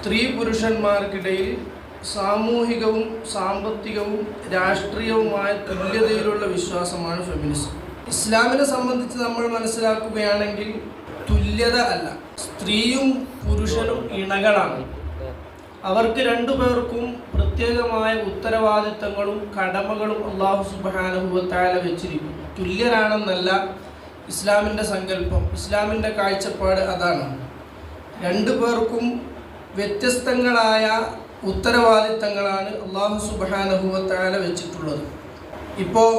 സ്ത്രീ പുരുഷന്മാർക്കിടയിൽ സാമൂഹികവും സാമ്പത്തികവും രാഷ്ട്രീയവുമായ തുല്യതയിലുള്ള വിശ്വാസമാണ് ഫെമിനിസം. ഇസ്ലാമിനെ സംബന്ധിച്ച് നമ്മൾ മനസ്സിലാക്കുകയാണെങ്കിൽ തുല്യത അല്ല, സ്ത്രീയും പുരുഷനും ഇണകളാണ്. അവർക്ക് രണ്ടുപേർക്കും പ്രത്യേകമായ ഉത്തരവാദിത്തങ്ങളും കടമകളും അല്ലാഹു സുബ്ഹാനഹു വ തആല വെച്ചിരിക്കുന്നു. തുല്യരാണെന്നല്ല ഇസ്ലാമിൻ്റെ സങ്കല്പം, ഇസ്ലാമിൻ്റെ കാഴ്ചപ്പാട് അതാണ്. രണ്ടുപേർക്കും വ്യത്യസ്തങ്ങളായ ഉത്തരവാദിത്തങ്ങളാണ് അല്ലാഹു സുബ്ഹാനഹു വ തആല വെച്ചിട്ടുള്ളത്. ഇപ്പോൾ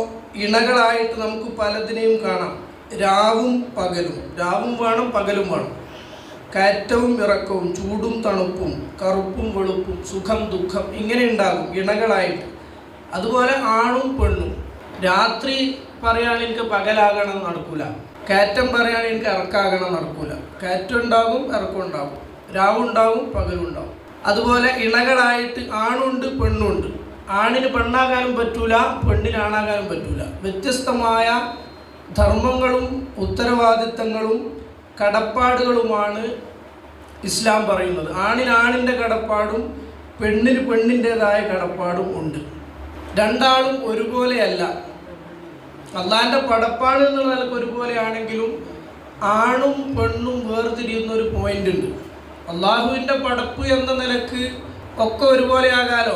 ഇണകളായിട്ട് നമുക്ക് പലതിനെയും കാണാം. രാവും വേണം പകലും വേണം, കയറ്റവും ഇറക്കവും, ചൂടും തണുപ്പും, കറുപ്പും വെളുപ്പും, സുഖം ദുഃഖം, ഇങ്ങനെ ഉണ്ടാകും ഇണകളായിട്ട്. അതുപോലെ ആണും പെണ്ണും. രാത്രി പറയുകയാണെങ്കിൽ എനിക്ക് പകലാകണം നടക്കൂല, കയറ്റം പറയുകയാണെങ്കിൽ എനിക്ക് ഇറക്കാകണം നടക്കൂല. കയറ്റം ഉണ്ടാകും, ഇറക്കം ഉണ്ടാകും, രാവുണ്ടാവും പകലുണ്ടാവും. അതുപോലെ ഇണകളായിട്ട് ആണുണ്ട് പെണ്ണുണ്ട്. ആണിന് പെണ്ണാകാനും പറ്റൂല, പെണ്ണിന് ആണാകാനും പറ്റൂല. വ്യത്യസ്തമായ ധർമ്മങ്ങളും ഉത്തരവാദിത്തങ്ങളും കടപ്പാടുകളുമാണ് ഇസ്ലാം പറയുന്നത്. ആണിന് ആണിൻ്റെ കടപ്പാടും പെണ്ണിന് പെണ്ണിൻ്റെതായ കടപ്പാടും ഉണ്ട്. രണ്ടാളും ഒരുപോലെയല്ല. അള്ളാഹിൻ്റെ പടപ്പാട് എന്നുള്ള നിലക്ക് ഒരുപോലെയാണെങ്കിലും ആണും പെണ്ണും വേർതിരിയുന്ന ഒരു പോയിന്റ് ഉണ്ട്. അള്ളാഹുവിൻ്റെ പടപ്പ് എന്ന നിലക്ക് ഒക്കെ ഒരുപോലെയാകാലോ.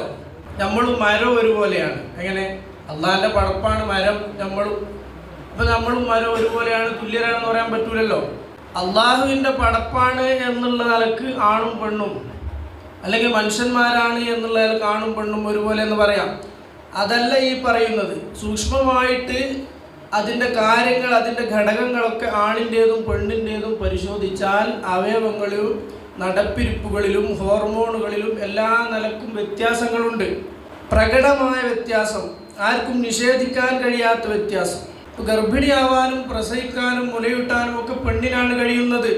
നമ്മളും മരം ഒരുപോലെയാണ്. എങ്ങനെ? അള്ളാഹിൻ്റെ പടപ്പാണ് മരം, നമ്മളും മരം ഒരുപോലെയാണ്, തുല്യരാണെന്ന് പറയാൻ പറ്റൂലല്ലോ. അള്ളാഹുവിൻ്റെ പടപ്പാണ് എന്നുള്ള നിലക്ക് ആണും പെണ്ണും, അല്ലെങ്കിൽ മനുഷ്യന്മാരാണ് എന്നുള്ള നിലക്ക് ആണും പെണ്ണും ഒരുപോലെ എന്ന് പറയാം. അതല്ല ഈ പറയുന്നത്. സൂക്ഷ്മമായിട്ട് അതിൻ്റെ കാര്യങ്ങൾ, അതിൻ്റെ ഘടകങ്ങളൊക്കെ ആണിൻ്റേതും പെണ്ണിൻ്റേതും പരിശോധിച്ചാൽ അവയവങ്ങളിലും നടപ്പിരിപ്പുകളിലും ഹോർമോണുകളിലും എല്ലാ നിലക്കും വ്യത്യാസങ്ങളുണ്ട്. പ്രകടമായ വ്യത്യാസം, ആർക്കും നിഷേധിക്കാൻ കഴിയാത്ത വ്യത്യാസം. ഗർഭിണിയാവാനും പ്രസവിക്കാനും മുലയൂട്ടാനും ഒക്കെ പെണ്ണിനാണ് കഴിയുന്നത്.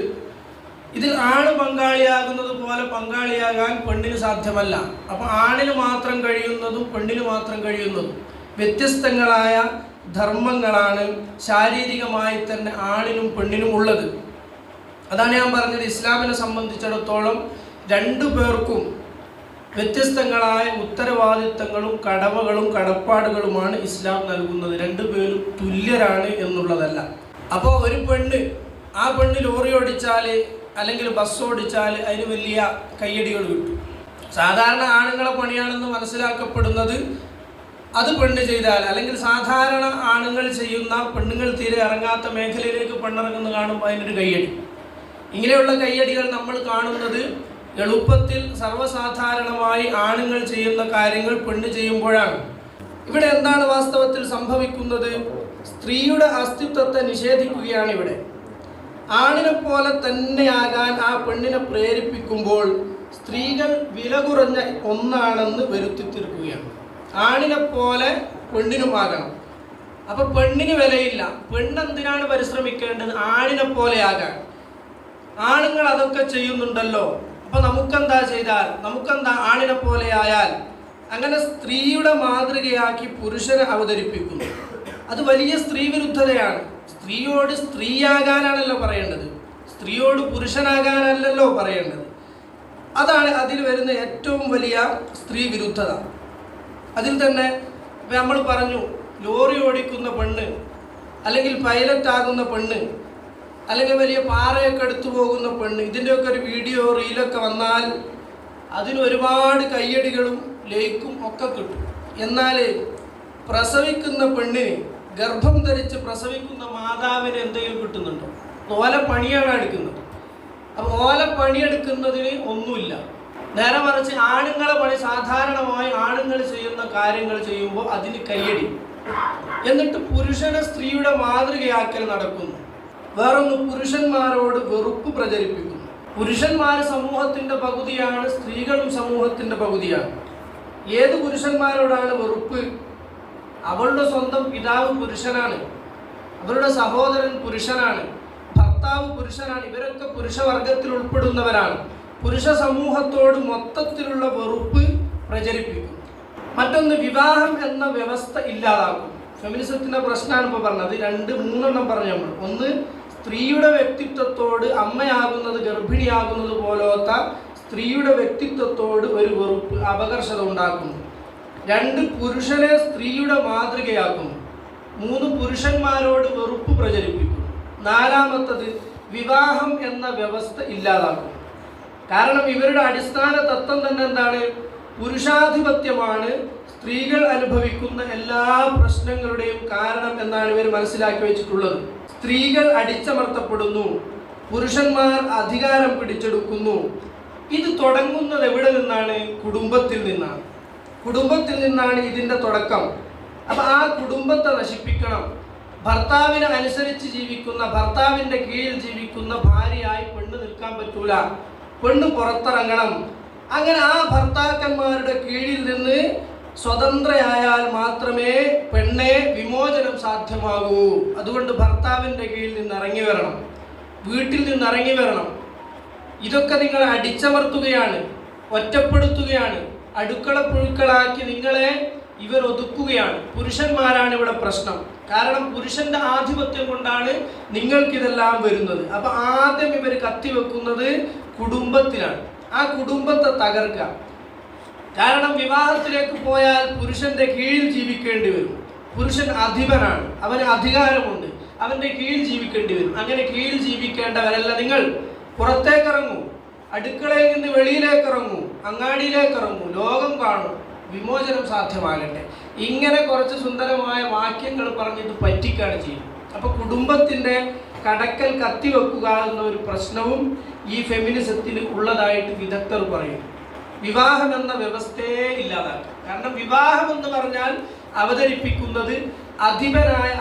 ഇതിൽ ആണ് പങ്കാളിയാകുന്നത് പോലെ പങ്കാളിയാകാൻ പെണ്ണിന് സാധ്യമല്ല. അപ്പോൾ ആണിന് മാത്രം കഴിയുന്നതും പെണ്ണിന് മാത്രം കഴിയുന്നതും വ്യത്യസ്തങ്ങളായ ധർമ്മങ്ങളാണ് ശാരീരികമായി തന്നെ ആണിനും പെണ്ണിനും ഉള്ളത്. അതാണ് ഞാൻ പറഞ്ഞത്. ഇസ്ലാമിനെ സംബന്ധിച്ചിടത്തോളം രണ്ടു പേർക്കും വ്യത്യസ്തങ്ങളായ ഉത്തരവാദിത്തങ്ങളും കടമകളും കടപ്പാടുകളുമാണ് ഇസ്ലാം നൽകുന്നത്. രണ്ടുപേരും തുല്യരാണ് എന്നുള്ളതല്ല. അപ്പോൾ ഒരു പെണ്ണ്, ആ പെണ്ണ് ലോറി ഓടിച്ചാൽ അല്ലെങ്കിൽ ബസ് ഓടിച്ചാൽ അതിന് വലിയ കയ്യടികൾ കിട്ടും. സാധാരണ ആണുങ്ങളെ പണിയാണെന്ന് മനസ്സിലാക്കപ്പെടുന്നത് അത് പെണ്ണ് ചെയ്താൽ, അല്ലെങ്കിൽ സാധാരണ ആണുങ്ങൾ ചെയ്യുന്ന, പെണ്ണുങ്ങൾ തീരെ ഇറങ്ങാത്ത മേഖലയിലേക്ക് പെണ്ണിറങ്ങുന്ന കാണുമ്പോൾ അതിനൊരു കയ്യടി. ഇങ്ങനെയുള്ള കയ്യടികൾ നമ്മൾ കാണുന്നത് എളുപ്പത്തിൽ സർവ്വസാധാരണമായി ആണുങ്ങൾ ചെയ്യുന്ന കാര്യങ്ങൾ പെണ്ണ് ചെയ്യുമ്പോഴാണ്. ഇവിടെ എന്താണ് വാസ്തവത്തിൽ സംഭവിക്കുന്നത്? സ്ത്രീയുടെ അസ്തിത്വത്തെ നിഷേധിക്കുകയാണ് ഇവിടെ. ആണിനെ പോലെ തന്നെയാകാൻ ആ പെണ്ണിനെ പ്രേരിപ്പിക്കുമ്പോൾ സ്ത്രീകൾ വില കുറഞ്ഞ ഒന്നാണെന്ന് വരുത്തിത്തീർക്കുകയാണ്. ആണിനെ പോലെ പെണ്ണിനുമാകണം. അപ്പൊ പെണ്ണിന് വിലയില്ല. പെണ്ണെന്തിനാണ് പരിശ്രമിക്കേണ്ടത്? ആണിനെ പോലെയാകാൻ. ആണുങ്ങൾ അതൊക്കെ ചെയ്യുന്നുണ്ടല്ലോ, അപ്പൊ നമുക്കെന്താ ചെയ്താൽ, നമുക്കെന്താ ആണിനെ പോലെ ആയാൽ? അങ്ങനെ സ്ത്രീയുടെ മാതൃകയാക്കി പുരുഷനെ അവതരിപ്പിക്കുന്നു. അത് വലിയ സ്ത്രീ വിരുദ്ധതയാണ്. സ്ത്രീയോട് സ്ത്രീയാകാനാണല്ലോ പറയേണ്ടത്, സ്ത്രീയോട് പുരുഷനാകാനല്ലല്ലോ പറയേണ്ടത്. അതാണ് അതിൽ വരുന്ന ഏറ്റവും വലിയ സ്ത്രീ വിരുദ്ധത. അതിൽ തന്നെ നമ്മൾ പറഞ്ഞു, ലോറി ഓടിക്കുന്ന പെണ്ണ്, അല്ലെങ്കിൽ പൈലറ്റ് ആകുന്ന പെണ്ണ്, അല്ലെങ്കിൽ വലിയ പാറയൊക്കെ എടുത്തു പോകുന്ന പെണ്ണ്, ഇതിൻ്റെയൊക്കെ ഒരു വീഡിയോ റീലൊക്കെ വന്നാൽ അതിന് ഒരുപാട് കയ്യടികളും ലൈക്കും ഒക്കെ കിട്ടും. എന്നാൽ പ്രസവിക്കുന്ന പെണ്ണിന്, ഗർഭം ധരിച്ച് പ്രസവിക്കുന്ന മാതാവിന് എന്തെങ്കിലും കിട്ടുന്നുണ്ടോ? ഓല പണിയാണ് എടുക്കുന്നത്. അപ്പോൾ ഓല പണിയെടുക്കുന്നതിന് ഒന്നുമില്ല. നേരെ മറിച്ച് ആണുങ്ങളെ പണി, സാധാരണമായി ആണുങ്ങൾ ചെയ്യുന്ന കാര്യങ്ങൾ ചെയ്യുമ്പോൾ അതിന് കയ്യടി. എന്നിട്ട് പുരുഷനെ സ്ത്രീയുടെ മാതൃകയാക്കൽ നടക്കുന്നു. വേറൊന്ന്, പുരുഷന്മാരോട് വെറുപ്പ് പ്രചരിപ്പിക്കുന്നു. പുരുഷന്മാർ സമൂഹത്തിൻ്റെ പകുതിയാണ്, സ്ത്രീകളും സമൂഹത്തിൻ്റെ പകുതിയാണ്. ഏത് പുരുഷന്മാരോടാണ് വെറുപ്പ്? അവളുടെ സ്വന്തം പിതാവ് പുരുഷനാണ്, അവരുടെ സഹോദരൻ പുരുഷനാണ്, ഭർത്താവ് പുരുഷനാണ്. ഇവരൊക്കെ പുരുഷവർഗത്തിൽ ഉൾപ്പെടുന്നവരാണ്. പുരുഷ സമൂഹത്തോട് മൊത്തത്തിലുള്ള വെറുപ്പ് പ്രചരിപ്പിക്കും. മറ്റൊന്ന്, വിവാഹം എന്ന വ്യവസ്ഥ ഇല്ലാതാക്കും. ഫെമിനിസത്തിൻ്റെ പ്രശ്നമാണ് ഇപ്പോൾ പറഞ്ഞത്. 2-3 പറഞ്ഞു നമ്മൾ. ഒന്ന്, സ്ത്രീയുടെ വ്യക്തിത്വത്തോട് അമ്മയാകുന്നത്, ഗർഭിണിയാകുന്നത് പോലത്തെ സ്ത്രീയുടെ വ്യക്തിത്വത്തോട് ഒരു വെറുപ്പ്, അപകർഷത ഉണ്ടാക്കുന്നു. 2, പുരുഷനെ സ്ത്രീയുടെ മാതൃകയാക്കുന്നു. 3, പുരുഷന്മാരോട് വെറുപ്പ് പ്രചരിപ്പിക്കുന്നു. 4, വിവാഹം എന്ന വ്യവസ്ഥ ഇല്ലാതാക്കുന്നു. കാരണം ഇവരുടെ അടിസ്ഥാന തത്വം തന്നെ എന്താണ്? പുരുഷാധിപത്യമാണ് സ്ത്രീകൾ അനുഭവിക്കുന്ന എല്ലാ പ്രശ്നങ്ങളുടെയും കാരണം എന്നാണ് ഇവർ മനസ്സിലാക്കി വെച്ചിട്ടുള്ളത്. സ്ത്രീകൾ അടിച്ചമർത്തപ്പെടുന്നു, പുരുഷന്മാർ അധികാരം പിടിച്ചെടുക്കുന്നു. ഇത് തുടങ്ങുന്നത് എവിടെ നിന്നാണ്? കുടുംബത്തിൽ നിന്നാണ്. കുടുംബത്തിൽ നിന്നാണ് ഇതിൻ്റെ തുടക്കം. അപ്പം ആ കുടുംബത്തെ നശിപ്പിക്കണം. ഭർത്താവിനെ അനുസരിച്ച് ജീവിക്കുന്ന, ഭർത്താവിൻ്റെ കീഴിൽ ജീവിക്കുന്ന ഭാര്യയായി പെണ്ണ് നിൽക്കാൻ പറ്റൂല. പെണ്ണ് പുറത്തിറങ്ങണം. അങ്ങനെ ആ ഭർത്താക്കന്മാരുടെ കീഴിൽ നിന്ന് സ്വതന്ത്രയായാൽ മാത്രമേ പെണ്ണെ വിമോചനം സാധ്യമാകൂ. അതുകൊണ്ട് ഭർത്താവിൻ്റെ കീഴിൽ നിന്ന് ഇറങ്ങി വരണം, വീട്ടിൽ നിന്ന് ഇറങ്ങി വരണം. ഇതൊക്കെ നിങ്ങളെ അടിച്ചമർത്തുകയാണ്, ഒറ്റപ്പെടുത്തുകയാണ്, അടുക്കള പുഴുക്കളാക്കി നിങ്ങളെ ഇവർ ഒതുക്കുകയാണ്. പുരുഷന്മാരാണ് ഇവിടെ പ്രശ്നം. കാരണം പുരുഷന്റെ ആധിപത്യം കൊണ്ടാണ് നിങ്ങൾക്കിതെല്ലാം വരുന്നത്. അപ്പൊ ആദ്യം ഇവർ കത്തിവെക്കുന്നത് കുടുംബത്തിലാണ്. ആ കുടുംബത്തെ തകർക്കുക. കാരണം വിവാഹത്തിലേക്ക് പോയാൽ പുരുഷന്റെ കീഴിൽ ജീവിക്കേണ്ടി വരും. പുരുഷൻ അധിപനാണ്, അവന് അധികാരമുണ്ട്, അവന്റെ കീഴിൽ ജീവിക്കേണ്ടി വരും. അങ്ങനെ കീഴിൽ ജീവിക്കേണ്ടവരല്ല നിങ്ങൾ. പുറത്തേക്കിറങ്ങൂ, അടുക്കളയിൽ നിന്ന് വെളിയിലേക്കിറങ്ങൂ, അങ്ങാടിയിലേക്കിറങ്ങൂ, ലോകം കാണൂ, വിമോചനം സാധ്യമാകട്ടെ. ഇങ്ങനെ കുറച്ച് സുന്ദരമായ വാക്യങ്ങൾ പറഞ്ഞിട്ട് പറ്റിക്കാണ് ചെയ്യുന്നത്. അപ്പൊ കുടുംബത്തിന്റെ കടക്കൽ കത്തിവെക്കുക എന്ന ഒരു പ്രശ്നവും ഈ ഫെമിനിസത്തിൽ ഉള്ളതായിട്ട് വിദഗ്ധർ പറയും. വിവാഹം എന്ന വ്യവസ്ഥയെ ഇല്ലാതാക്കുക. കാരണം വിവാഹം എന്ന് പറഞ്ഞാൽ അവതരിപ്പിക്കുന്നത്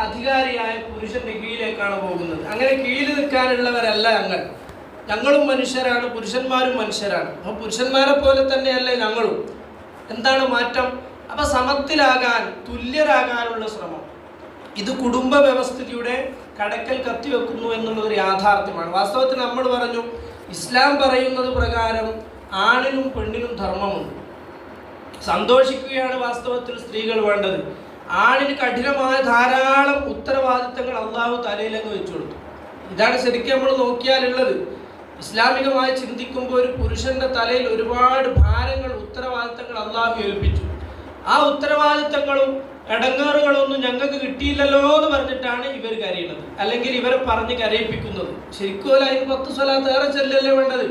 അധികാരിയായ പുരുഷന്റെ കീഴിലേക്കാണ് പോകുന്നത്. അങ്ങനെ കീഴിൽ നിൽക്കാനുള്ളവരല്ല ഞങ്ങളും മനുഷ്യരാണ്, പുരുഷന്മാരും മനുഷ്യരാണ്. അപ്പോൾ പുരുഷന്മാരെ പോലെ തന്നെയല്ലേ ഞങ്ങളും. എന്താണ് മാറ്റം? അപ്പൊ സമത്തിലാകാൻ, തുല്യരാകാനുള്ള ശ്രമം. ഇത് കുടുംബ വ്യവസ്ഥിതിയുടെ കടക്കൽ കത്തിവെക്കുന്നു എന്നുള്ളൊരു യാഥാർത്ഥ്യമാണ്. വാസ്തവത്തിൽ നമ്മൾ പറഞ്ഞു, ഇസ്ലാം പറയുന്നത് പ്രകാരം ആണിനും പെണ്ണിനും ധർമ്മമുണ്ട്. സന്തോഷിക്കുകയാണ് വാസ്തവത്തിൽ സ്ത്രീകൾ വേണ്ടത്. ആണിന് കഠിനമായ ധാരാളം ഉത്തരവാദിത്തങ്ങൾ അള്ളാഹു തലയിലങ്ങ് വെച്ചു കൊടുത്തു. ഇതാണ് ശരിക്കും നമ്മൾ നോക്കിയാലുള്ളത്. ഇസ്ലാമികമായി ചിന്തിക്കുമ്പോൾ ഒരു പുരുഷന്റെ തലയിൽ ഒരുപാട് ഭാരങ്ങൾ, ഉത്തരവാദിത്തങ്ങൾ അള്ളാഹു ഏൽപ്പിച്ചു. ആ ഉത്തരവാദിത്തങ്ങളും ഇടങ്ങേറുകളൊന്നും ഞങ്ങൾക്ക് കിട്ടിയില്ലല്ലോ എന്ന് പറഞ്ഞിട്ടാണ് ഇവർ കരയുന്നത്, അല്ലെങ്കിൽ ഇവരെ പറഞ്ഞ് കരയിപ്പിക്കുന്നത്. ശരിക്കും അതിന് 10 സ്വലാത്ത് ഏറെ ചെല്ലല്ലേ വേണ്ടത്.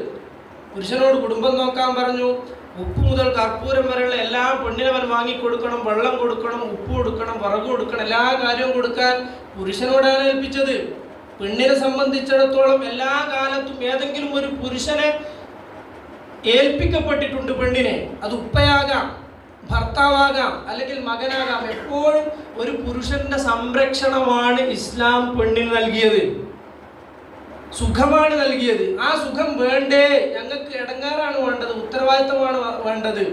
പുരുഷനോട് കുടുംബം നോക്കാൻ പറഞ്ഞു. ഉപ്പ് മുതൽ കർപ്പൂരം വരെയുള്ള എല്ലാ പെണ്ണിനവൻ വാങ്ങിക്കൊടുക്കണം, വെള്ളം കൊടുക്കണം, ഉപ്പ് കൊടുക്കണം, വിറക് കൊടുക്കണം, എല്ലാ കാര്യവും കൊടുക്കാൻ പുരുഷനോടാണ് ഏൽപ്പിച്ചത്. പെണ്ണിനെ സംബന്ധിച്ചിടത്തോളം എല്ലാ കാലത്തും ഏതെങ്കിലും ഒരു പുരുഷനെ ഏൽപ്പിക്കപ്പെട്ടിട്ടുണ്ട് പെണ്ണിനെ. അത് ഉപ്പയാകാം, ഭർത്താവാകാം, അല്ലെങ്കിൽ മകനാകാം. എപ്പോഴും ഒരു പുരുഷന്റെ സംരക്ഷണമാണ് ഇസ്ലാം പെണ്ണിന് നൽകിയത്, സുഖമാണ് നൽകിയത്. ആ സുഖം വേണ്ടേ? ഞങ്ങൾക്ക് ഇടങ്ങാറാണ് വേണ്ടത്, ഉത്തരവാദിത്തമാണ് വേണ്ടത്,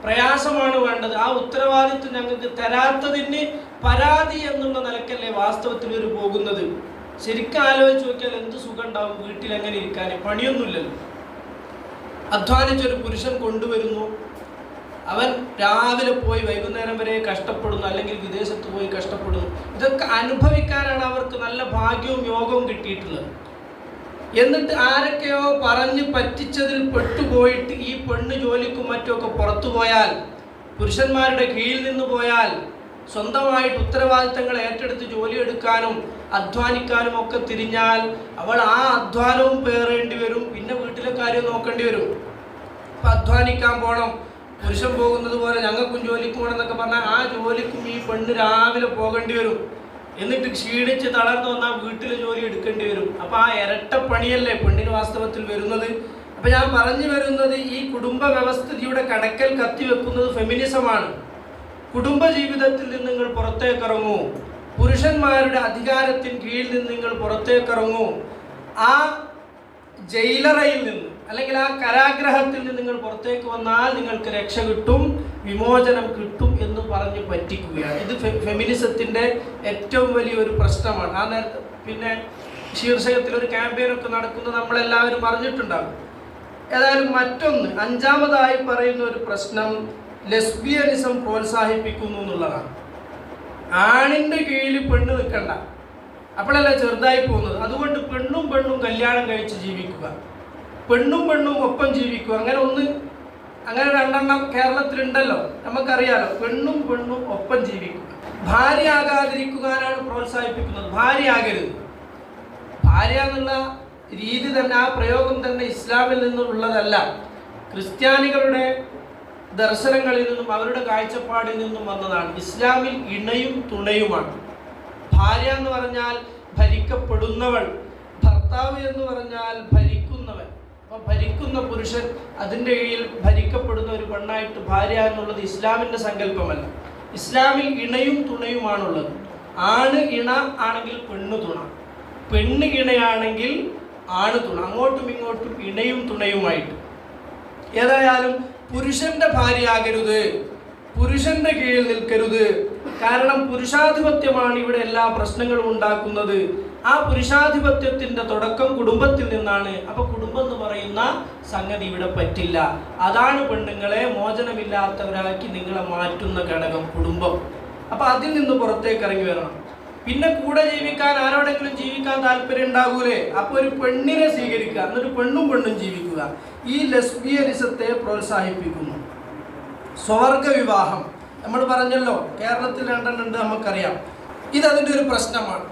പ്രയാസമാണ് വേണ്ടത്. ആ ഉത്തരവാദിത്വം ഞങ്ങൾക്ക് തരാത്തതിന് പരാതി എന്നുള്ള നിലക്കല്ലേ വാസ്തവത്തിൽ ഒരു പോകുന്നത്. ശരിക്കും ആലോചിച്ച് നോക്കിയാൽ എന്ത് സുഖം ഉണ്ടാവും വീട്ടിൽ എങ്ങനെ ഇരിക്കാൻ? പണിയൊന്നുമില്ലല്ലോ. അധ്വാനിച്ചൊരു പുരുഷൻ കൊണ്ടുവരുന്നു, അവൻ രാവിലെ പോയി വൈകുന്നേരം വരെ കഷ്ടപ്പെടുന്നു, അല്ലെങ്കിൽ വിദേശത്ത് പോയി കഷ്ടപ്പെടുന്നു. ഇതൊക്കെ അനുഭവിക്കാനാണ് അവർക്ക് നല്ല ഭാഗ്യവും യോഗവും കിട്ടിയിട്ടുള്ളത്. എന്നിട്ട് ആരൊക്കെയോ പറഞ്ഞ് പറ്റിച്ചതിൽ പെട്ടുപോയിട്ട് ഈ പെണ്ണ് ജോലിക്കും മറ്റുമൊക്കെ പുറത്തു പോയാൽ, പുരുഷന്മാരുടെ കീഴിൽ നിന്ന് പോയാൽ, സ്വന്തമായിട്ട് ഉത്തരവാദിത്തങ്ങൾ ഏറ്റെടുത്ത് ജോലിയെടുക്കാനും അധ്വാനിക്കാനും ഒക്കെ തിരിഞ്ഞാൽ അവൾ ആ അധ്വാനവും പേറേണ്ടി വരും. പിന്നെ വീട്ടിലെ കാര്യം നോക്കേണ്ടി വരും. അപ്പം അധ്വാനിക്കാൻ പോകണം, പുരുഷൻ പോകുന്നത് പോലെ ഞങ്ങൾക്കും ജോലിക്ക് പോകണം എന്നൊക്കെ പറഞ്ഞാൽ ആ ജോലിക്കും ഈ പെണ്ണ് രാവിലെ പോകേണ്ടി വരും. എന്നിട്ട് ക്ഷീണിച്ച് തളർന്നു വന്നാൽ വീട്ടിലെ ജോലി എടുക്കേണ്ടി വരും. അപ്പം ആ ഇരട്ടപ്പണിയല്ലേ പെണ്ണിന് വാസ്തവത്തിൽ വരുന്നത്. അപ്പം ഞാൻ പറഞ്ഞു വരുന്നത്, ഈ കുടുംബ വ്യവസ്ഥിതിയുടെ കടക്കൽ കത്തിവെക്കുന്നത് ഫെമിനിസമാണ്. കുടുംബ ജീവിതത്തിൽ നിന്ന് നിങ്ങൾ പുറത്തേക്കിറങ്ങൂ, പുരുഷന്മാരുടെ അധികാരത്തിന് കീഴിൽ നിന്ന് നിങ്ങൾ പുറത്തേക്കിറങ്ങൂ. ആ ജയിലറയിൽ നിന്ന്, അല്ലെങ്കിൽ ആ കാരാഗ്രഹത്തിൽ നിന്ന് നിങ്ങൾ പുറത്തേക്ക് വന്നാൽ നിങ്ങൾക്ക് രക്ഷ കിട്ടും, വിമോചനം കിട്ടും എന്ന് പറഞ്ഞ് പറ്റിക്കുകയാണ്. ഇത് ഫെമിനിസത്തിൻ്റെ ഏറ്റവും വലിയൊരു പ്രശ്നമാണ്. ആ നേരത്തെ പിന്നെ ശീർഷകത്തിൽ ഒരു ക്യാമ്പയിനൊക്കെ നടക്കുന്നത് നമ്മളെല്ലാവരും അറിഞ്ഞിട്ടുണ്ടാകും. ഏതായാലും മറ്റൊന്ന്, 5-മതായി പറയുന്ന ഒരു പ്രശ്നം ലെസ്ബിയനിസം പ്രോത്സാഹിപ്പിക്കുന്നു എന്നുള്ളതാണ്. ആണിൻ്റെ കീഴിൽ പെണ്ണ് നിൽക്കണ്ട, അപ്പോഴല്ല ചെറുതായി പോകുന്നത്. അതുകൊണ്ട് പെണ്ണും കല്യാണം കഴിച്ച് ജീവിക്കുക. പെണ്ണും പെണ്ണും ഒപ്പം ജീവിക്കുക. അങ്ങനെ രണ്ടെണ്ണം കേരളത്തിലുണ്ടല്ലോ, നമുക്കറിയാലോ. പെണ്ണും പെണ്ണും ഒപ്പം ജീവിക്കുക. ഭാര്യ ആകാതിരിക്കുവാനാണ് പ്രോത്സാഹിപ്പിക്കുന്നത്. ഭാര്യ ആകരുത്. ഭാര്യ എന്നുള്ള രീതി തന്നെ, ആ പ്രയോഗം തന്നെ ഇസ്ലാമിൽ നിന്നുള്ളതല്ല. ക്രിസ്ത്യാനികളുടെ ദർശനങ്ങളിൽ നിന്നും അവരുടെ കാഴ്ചപ്പാടിൽ നിന്നും വന്നതാണ്. ഇസ്ലാമിൽ ഇണയും തുണയുമാണ്. ഭാര്യ എന്ന് പറഞ്ഞാൽ ഭരിക്കപ്പെടുന്നവൾ, ഭർത്താവ് എന്ന് പറഞ്ഞാൽ ഭരിക്കുന്നവൻ. അപ്പോൾ ഭരിക്കുന്ന പുരുഷൻ, അതിൻ്റെ കീഴിൽ ഭരിക്കപ്പെടുന്ന ഒരു പെണ്ണായിട്ട് ഭാര്യ എന്നുള്ളത് ഇസ്ലാമിൻ്റെ സങ്കല്പമല്ല. ഇസ്ലാമിൽ ഇണയും തുണയുമാണുള്ളത്. ആണ് ഇണ ആണെങ്കിൽ പെണ്ണ് തുണ, പെണ്ണ് ഇണയാണെങ്കിൽ ആണ് തുണ, അങ്ങോട്ടും ഇങ്ങോട്ടും ഇണയും തുണയുമായിട്ട്. ഏതായാലും പുരുഷന്റെ ഭാര്യയാകരുത്, പുരുഷന്റെ കീഴിൽ നിൽക്കരുത്. കാരണം പുരുഷാധിപത്യമാണ് ഇവിടെ എല്ലാ പ്രശ്നങ്ങളും ഉണ്ടാക്കുന്നത്. ആ പുരുഷാധിപത്യത്തിന്റെ തുടക്കം കുടുംബത്തിൽ നിന്നാണ്. അപ്പൊ കുടുംബം എന്ന് പറയുന്ന സംഗതി ഇവിടെ പറ്റില്ല. അതാണ് പെണ്ണുങ്ങളെ മോചനമില്ലാത്തവരാക്കി നിങ്ങളെ മാറ്റുന്ന ഘടകം, കുടുംബം. അപ്പൊ അതിൽ നിന്ന് പുറത്തേക്ക് ഇറങ്ങി വരണം. പിന്നെ കൂടെ ജീവിക്കാൻ, ആരോടെങ്കിലും ജീവിക്കാൻ താല്പര്യം ഉണ്ടാകൂലേ? അപ്പൊ ഒരു പെണ്ണിനെ സ്വീകരിക്കുക, എന്നിട്ട് പെണ്ണും പെണ്ണും ജീവിക്കുക. ഈ ലെസ്ബിയനിസത്തെ പ്രോത്സാഹിപ്പിക്കുന്നു. സ്വർഗ വിവാഹം നമ്മൾ പറഞ്ഞല്ലോ, കേരളത്തിൽ രണ്ടെണ്ണുണ്ട്, നമുക്കറിയാം. ഇതതിൻ്റെ ഒരു പ്രശ്നമാണ്.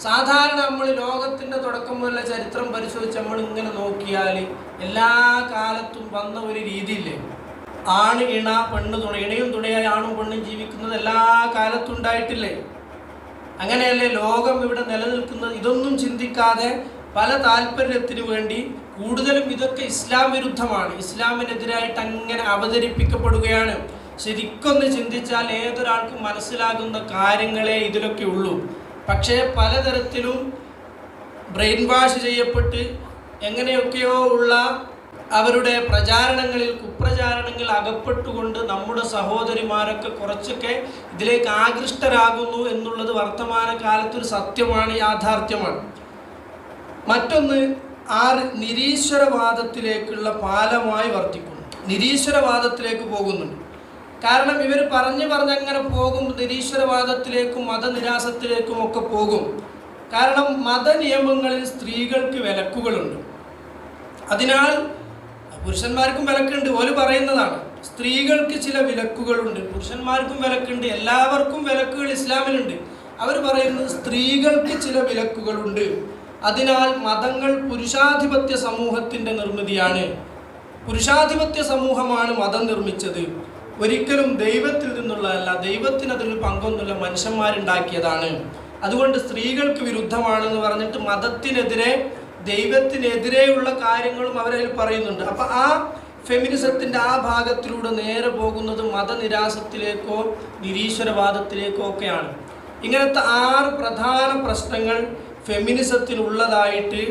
സാധാരണ നമ്മൾ ലോകത്തിൻ്റെ തുടക്കം മുതലുള്ള ചരിത്രം പരിശോധിച്ച് നമ്മൾ ഇങ്ങനെ നോക്കിയാൽ എല്ലാ കാലത്തും വന്ന ഒരു രീതിയില്ലേ, ആണ് ഇണ പെണ്ണ് തുണ, ഇണയും തുണയായി ആണും പെണ്ണും ജീവിക്കുന്നത് എല്ലാ കാലത്തും ഉണ്ടായിട്ടില്ലേ? അങ്ങനെയല്ലേ ലോകം ഇവിടെ നിലനിൽക്കുന്നത്? ഇതൊന്നും ചിന്തിക്കാതെ പല താല്പര്യത്തിന് വേണ്ടി കൂടുതലും ഇതൊക്കെ ഇസ്ലാം വിരുദ്ധമാണ്, ഇസ്ലാമിനെതിരായിട്ട് അങ്ങനെ അവതരിപ്പിക്കപ്പെടുകയാണ്. ശരിക്കൊന്ന് ചിന്തിച്ചാൽ ഏതൊരാൾക്കും മനസ്സിലാകുന്ന കാര്യങ്ങളെ ഇതിലൊക്കെ ഉള്ളൂ. പക്ഷേ പലതരത്തിലും ബ്രെയിൻ വാഷ് ചെയ്യപ്പെട്ട് എങ്ങനെയൊക്കെയോ ഉള്ള അവരുടെ പ്രചാരണങ്ങളിൽ, കുപ്രചാരണങ്ങളിൽ അകപ്പെട്ടുകൊണ്ട് നമ്മുടെ സഹോദരിമാരൊക്കെ കുറച്ചൊക്കെ ഇതിലേക്ക് ആകൃഷ്ടരാകുന്നു എന്നുള്ളത് വർത്തമാന കാലത്തൊരു സത്യമാണ്, യാഥാർത്ഥ്യമാണ്. മറ്റൊന്ന്, നിരീശ്വരവാദത്തിലേക്കുള്ള പാലമായി വർത്തിക്കുന്നു. നിരീശ്വരവാദത്തിലേക്ക് പോകുന്നുണ്ട്. കാരണം ഇവർ പറഞ്ഞ് അങ്ങനെ പോകും, നിരീശ്വരവാദത്തിലേക്കും മതനിരാസത്തിലേക്കും ഒക്കെ പോകും. കാരണം മതനിയമങ്ങളിൽ സ്ത്രീകൾക്ക് വിലക്കുകളുണ്ട്. അതിനാൽ പുരുഷന്മാർക്കും വിലക്കുണ്ട്. ഓല് പറയുന്നതാണ്, സ്ത്രീകൾക്ക് ചില വിലക്കുകളുണ്ട്, പുരുഷന്മാർക്കും വിലക്കുണ്ട്, എല്ലാവർക്കും വിലക്കുകൾ ഇസ്ലാമിലുണ്ട്. അവർ പറയുന്നത് സ്ത്രീകൾക്ക് ചില വിലക്കുകളുണ്ട്. അതിനാൽ മതങ്ങൾ പുരുഷാധിപത്യ സമൂഹത്തിൻ്റെ നിർമ്മിതിയാണ്. പുരുഷാധിപത്യ സമൂഹമാണ് മതം നിർമ്മിച്ചത്, ഒരിക്കലും ദൈവത്തിൽ നിന്നുള്ളതല്ല. ദൈവത്തിന് അതിൽ പങ്കൊന്നുമില്ല, മനുഷ്യന്മാരുണ്ടാക്കിയതാണ്. അതുകൊണ്ട് സ്ത്രീകൾക്ക് വിരുദ്ധമാണെന്ന് പറഞ്ഞിട്ട് മതത്തിനെതിരെ, ദൈവത്തിനെതിരെയുള്ള കാര്യങ്ങളും അവരതിൽ പറയുന്നുണ്ട്. അപ്പം ആ ഫെമിനിസത്തിൻ്റെ ആ ഭാഗത്തിലൂടെ നേരെ പോകുന്നത് മതനിരാസത്തിലേക്കോ നിരീശ്വരവാദത്തിലേക്കോ ഒക്കെയാണ്. ഇങ്ങനത്തെ 6 പ്രധാന പ്രശ്നങ്ങൾ ഫെമിനിസത്തിനുള്ളതായിട്ട്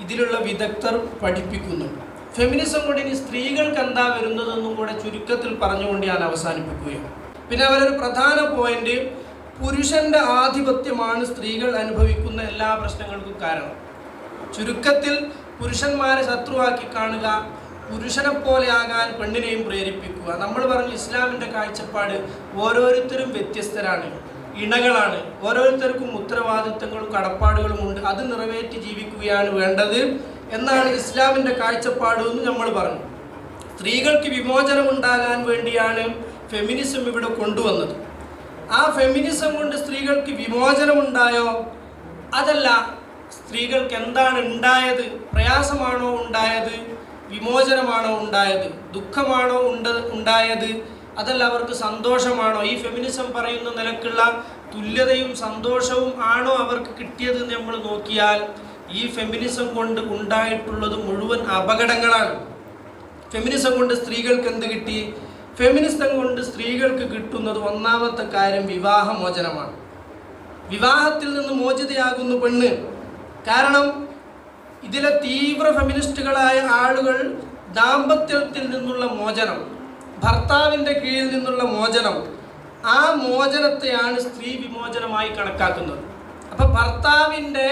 ഇതിലുള്ള വിദഗ്ധർ പഠിപ്പിക്കുന്നുണ്ട്. ഫെമിനിസം കൊണ്ട് ഇനി സ്ത്രീകൾക്ക് എന്താ വരുന്നതെന്നും കൂടെ ചുരുക്കത്തിൽ പറഞ്ഞുകൊണ്ട് ഞാൻ അവസാനിപ്പിക്കുകയാണ്. പിന്നെ അവരൊരു പ്രധാന പോയിന്റ്, പുരുഷന്റെ ആധിപത്യമാണ് സ്ത്രീകൾ അനുഭവിക്കുന്ന എല്ലാ പ്രശ്നങ്ങൾക്കും കാരണം. ചുരുക്കത്തിൽ പുരുഷന്മാരെ ശത്രുവാക്കി കാണുക, പുരുഷനെ പോലെ ആകാൻ പെണ്ണിനെയും പ്രേരിപ്പിക്കുക. നമ്മൾ പറഞ്ഞു ഇസ്ലാമിൻ്റെ കാഴ്ചപ്പാട് ഓരോരുത്തരും വ്യത്യസ്തരാണ്, ഇണകളാണ്, ഓരോരുത്തർക്കും ഉത്തരവാദിത്തങ്ങളും കടപ്പാടുകളും ഉണ്ട്, അത് നിറവേറ്റി ജീവിക്കുകയാണ് വേണ്ടത് എന്നാണ് ഇസ്ലാമിൻ്റെ കാഴ്ചപ്പാട് എന്ന് നമ്മൾ പറഞ്ഞു. സ്ത്രീകൾക്ക് വിമോചനം ഉണ്ടാകാൻ വേണ്ടിയാണ് ഫെമിനിസം ഇവിടെ കൊണ്ടുവന്നത്. ആ ഫെമിനിസം കൊണ്ട് സ്ത്രീകൾക്ക് വിമോചനം ഉണ്ടായോ? അതല്ല. സ്ത്രീകൾക്ക് എന്താണ് ഉണ്ടായത്? പ്രയാസമാണോ ഉണ്ടായത്? വിമോചനമാണോ ഉണ്ടായത്? ദുഃഖമാണോ ഉണ്ടായത്? അതല്ല അവർക്ക് സന്തോഷമാണോ? ഈ ഫെമിനിസം പറയുന്ന നിലക്കുള്ള തുല്യതയും സന്തോഷവും ആണോ അവർക്ക് കിട്ടിയത് എന്ന് നമ്മൾ നോക്കിയാൽ ഈ ഫെമിനിസം കൊണ്ട് ഉണ്ടായിട്ടുള്ളത് മുഴുവൻ അപകടങ്ങളാണ്. ഫെമിനിസം കൊണ്ട് സ്ത്രീകൾക്ക് എന്ത് കിട്ടി? ഫെമിനിസം കൊണ്ട് സ്ത്രീകൾക്ക് കിട്ടുന്നത് ഒന്നാമത്തെ കാര്യം വിവാഹമോചനമാണ്. വിവാഹത്തിൽ നിന്ന് മോചിതയാകുന്നു പെണ്ണ്. കാരണം ഇതിലെ തീവ്ര ഫെമിനിസ്റ്റുകളായ ആളുകൾ ദാമ്പത്യത്തിൽ നിന്നുള്ള മോചനം, ഭർത്താവിൻ്റെ കീഴിൽ നിന്നുള്ള മോചനം, ആ മോചനത്തെയാണ് സ്ത്രീ വിമോചനമായി കണക്കാക്കുന്നത്. അപ്പം ഭർത്താവിൻ്റെ